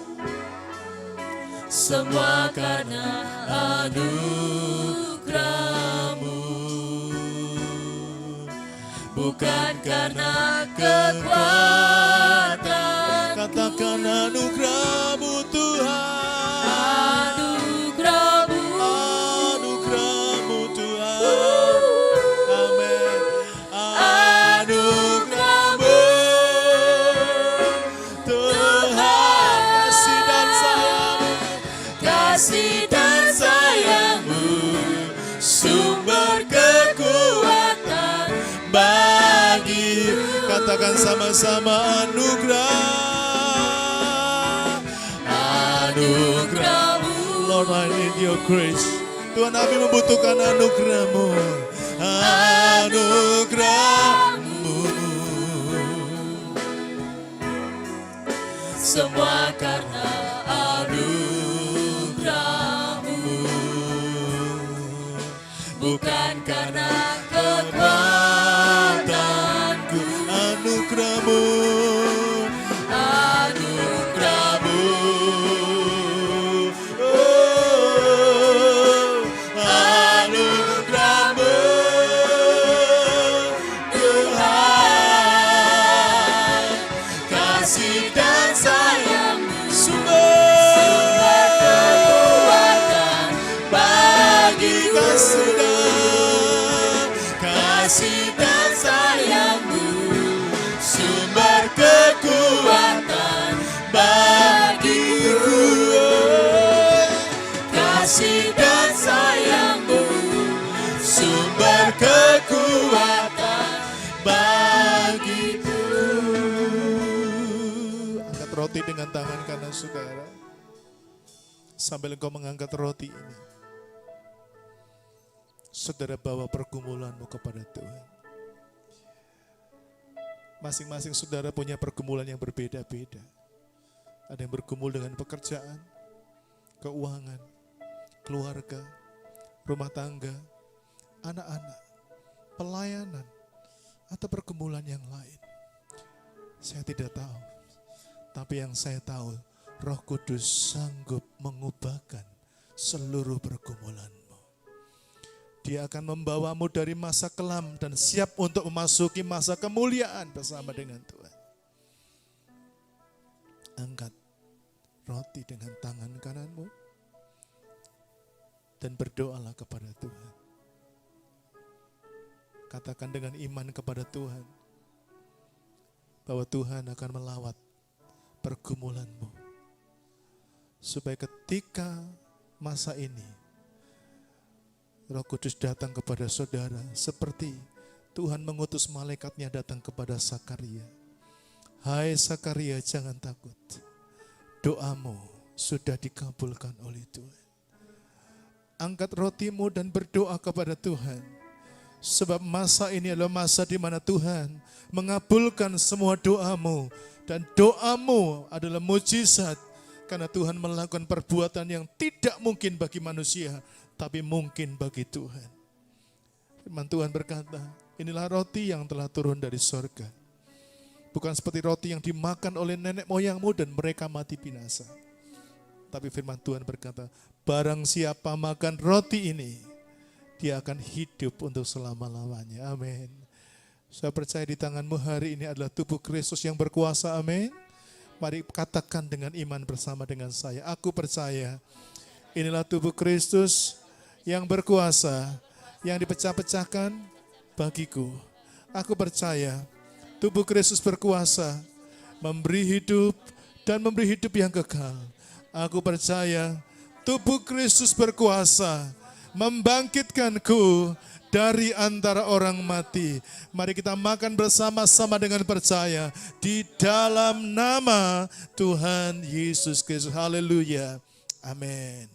semua karena anugerah-Mu, bukan karena kekuatan. Katakan anugerah-Mu Tuhan, anugerah-Mu, anugerah-Mu Tuhan, amin. Anugerah-Mu Tuhan, kasih dan sayang-Mu, kasih dan sayang-Mu, sumber kekuatan bagi. Katakan sama-sama anugerah, anugerah-Mu. Lord, I need your grace. Tuhan, kami membutuhkan anugerah-Mu, anugerah-Mu, semua karena anugerah-Mu, bukan karena kekuatanku. Anugerah-Mu, anugerah-Mu, oh, anugerah-Mu Tuhan, kasih dan sayang-Mu, sumber kekuatan bagi kasih dan sayang-Mu, sumber kekuatan bagiku. Kasih dan sayang-Mu, sumber kekuatan bagiku. Angkat roti dengan tangan kanan saudara. Sambil engkau mengangkat roti ini, saudara bawa pergumulanmu kepada Tuhan. Masing-masing saudara punya pergumulan yang berbeda-beda. Ada yang bergumul dengan pekerjaan, keuangan, keluarga, rumah tangga, anak-anak, pelayanan, atau pergumulan yang lain. Saya tidak tahu, tapi yang saya tahu, Roh Kudus sanggup mengubahkan seluruh pergumulanmu. Dia akan membawamu dari masa kelam dan siap untuk memasuki masa kemuliaan bersama dengan Tuhan. Angkat roti dengan tangan kananmu dan berdoalah kepada Tuhan. Katakan dengan iman kepada Tuhan bahwa Tuhan akan melawat pergumulanmu, supaya ketika masa ini Roh Kudus datang kepada saudara seperti Tuhan mengutus malaikatnya datang kepada Sakaria. Hai Sakaria, jangan takut, doamu sudah dikabulkan oleh Tuhan. Angkat rotimu dan berdoa kepada Tuhan, sebab masa ini adalah masa di mana Tuhan mengabulkan semua doamu, dan doamu adalah mujizat karena Tuhan melakukan perbuatan yang tidak mungkin bagi manusia, tapi mungkin bagi Tuhan. Firman Tuhan berkata, inilah roti yang telah turun dari sorga. Bukan seperti roti yang dimakan oleh nenek moyangmu dan mereka mati binasa. Tapi firman Tuhan berkata, barang siapa makan roti ini, dia akan hidup untuk selama-lamanya. Amin. Saya percaya di tanganmu hari ini adalah tubuh Kristus yang berkuasa. Amin. Mari katakan dengan iman bersama dengan saya. Aku percaya inilah tubuh Kristus yang berkuasa, yang dipecah-pecahkan bagiku. Aku percaya tubuh Kristus berkuasa, memberi hidup dan memberi hidup yang kekal. Aku percaya tubuh Kristus berkuasa, membangkitkanku dari antara orang mati. Mari kita makan bersama-sama dengan percaya di dalam nama Tuhan Yesus Kristus. Haleluya. Amin.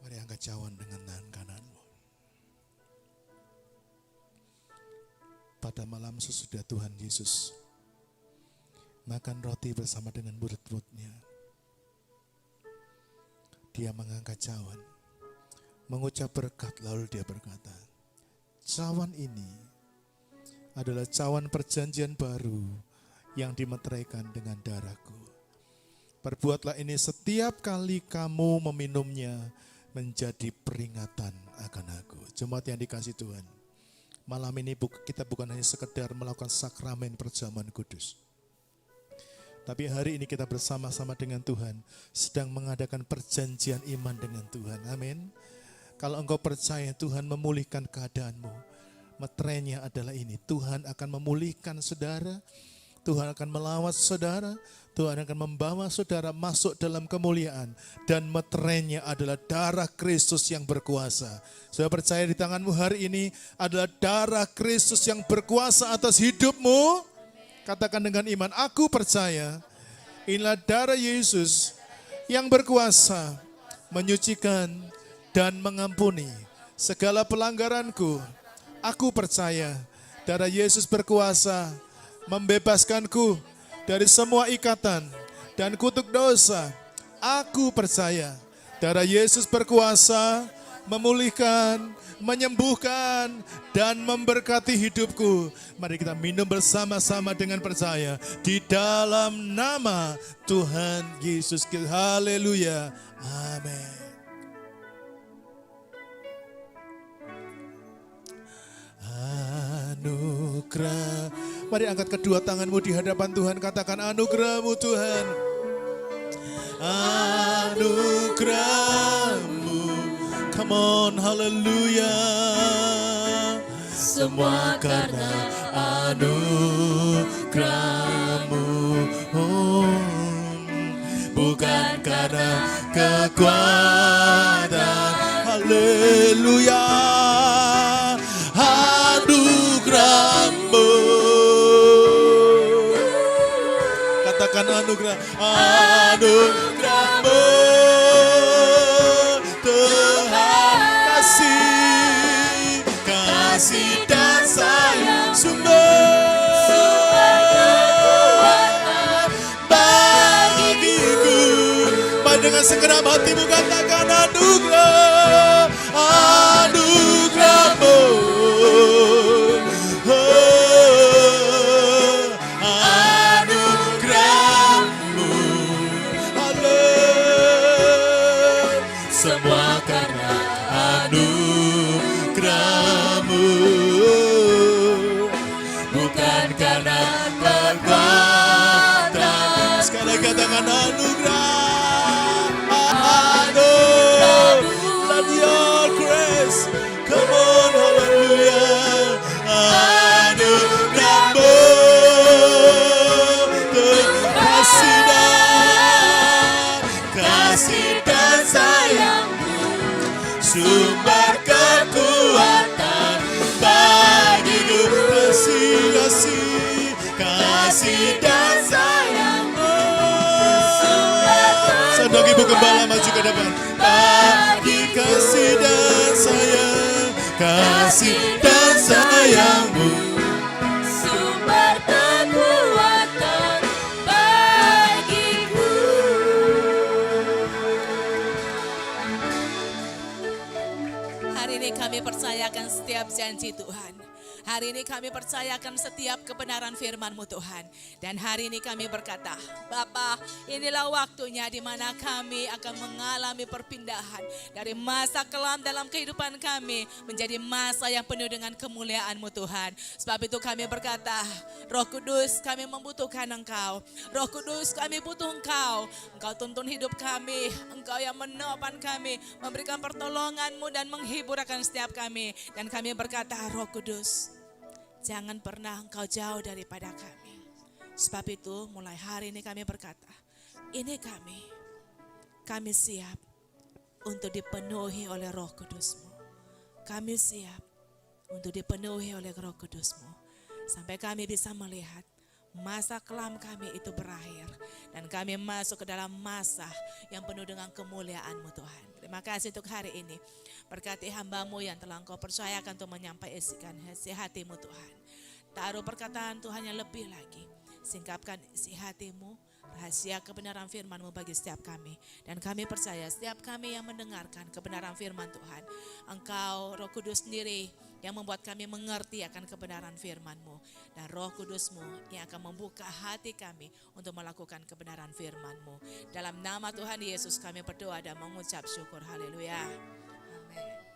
Mari angkat cawan dengan tangan kananmu. Pada malam sesudah Tuhan Yesus makan roti bersama dengan murid-muridnya, dia mengangkat cawan, mengucap berkat, lalu dia berkata, cawan ini adalah cawan perjanjian baru yang dimeteraikan dengan darahku. Perbuatlah ini setiap kali kamu meminumnya menjadi peringatan akan aku. Jemaat yang dikasihi Tuhan, malam ini kita bukan hanya sekedar melakukan sakramen perjamuan kudus, tapi hari ini kita bersama-sama dengan Tuhan sedang mengadakan perjanjian iman dengan Tuhan. Amin. Kalau engkau percaya Tuhan memulihkan keadaanmu, meterainya adalah ini. Tuhan akan memulihkan saudara, Tuhan akan melawat saudara, Tuhan akan membawa saudara masuk dalam kemuliaan, dan meterainya adalah darah Kristus yang berkuasa. Saya percaya di tanganmu hari ini adalah darah Kristus yang berkuasa atas hidupmu. Katakan dengan iman, aku percaya inilah darah Yesus yang berkuasa menyucikan dan mengampuni segala pelanggaranku. Aku percaya darah Yesus berkuasa membebaskanku dari semua ikatan dan kutuk dosa. Aku percaya darah Yesus berkuasa memulihkan, menyembuhkan, dan memberkati hidupku. Mari kita minum bersama-sama dengan percaya di dalam nama Tuhan Yesus Kristus. Haleluya. Amin. Anugerah. Mari angkat kedua tanganmu di hadapan Tuhan. Katakan anugerah-Mu Tuhan. Anugerah-Mu. Come on, haleluya. Semua karena anugerah-Mu. Bukan karena kekuatan. Haleluya. Anugerah-Mu. Katakan anugerah, anugerah-Mu Tuhan, kasih dan sayang sumber kekuatan bagiku. Mari dengan segenap hatimu katakan anugerah, anugerah-Mu. semua karena anugerah-Mu, bukan karena kekuatan. Sekali lagi katakan anugerah, let your grace, come on, hallelujah. Anugerah-Mu, kasih dan sayang-Mu, sumber kekuatan bagiku. Kasih dan sayang-Mu, Saudara Ibu Gembala maju ke depan. Bagi kasih dan sayang, kasih dan sayang-Mu, Sumber kekuatan bagiku. Hari ini kami percayakan setiap janji Tuhan. Hari ini kami percayakan setiap kebenaran firman-Mu Tuhan. Dan hari ini kami berkata, Bapa, inilah waktunya di mana kami akan mengalami perpindahan dari masa kelam dalam kehidupan kami menjadi masa yang penuh dengan kemuliaan-Mu Tuhan. Sebab itu kami berkata, Roh Kudus, kami membutuhkan Engkau. Roh Kudus, kami butuh Engkau. Engkau tuntun hidup kami. Engkau yang menopang kami, memberikan pertolongan-Mu dan menghibur akan setiap kami. Dan kami berkata, Roh Kudus, jangan pernah Engkau jauh daripada kami. Sebab itu mulai hari ini kami berkata, ini kami siap untuk dipenuhi oleh Roh Kudus-Mu. Kami siap untuk dipenuhi oleh Roh Kudus-Mu. Sampai kami bisa melihat masa kelam kami itu berakhir. Dan kami masuk ke dalam masa yang penuh dengan kemuliaan-Mu Tuhan. Terima kasih untuk hari ini. Berkati hamba-Mu yang telah Engkau percayakan untuk menyampaikan isi hati-Mu Tuhan. Taruh perkataan Tuhan yang lebih lagi. Singkapkan isi hati-Mu, rahasia kebenaran firman-Mu bagi setiap kami. Dan kami percaya setiap kami yang mendengarkan kebenaran firman Tuhan, Engkau Roh Kudus sendiri yang membuat kami mengerti akan kebenaran firman-Mu. Dan Roh Kudus-Mu yang akan membuka hati kami untuk melakukan kebenaran firman-Mu. Dalam nama Tuhan Yesus kami berdoa dan mengucap syukur. Haleluya. Amin.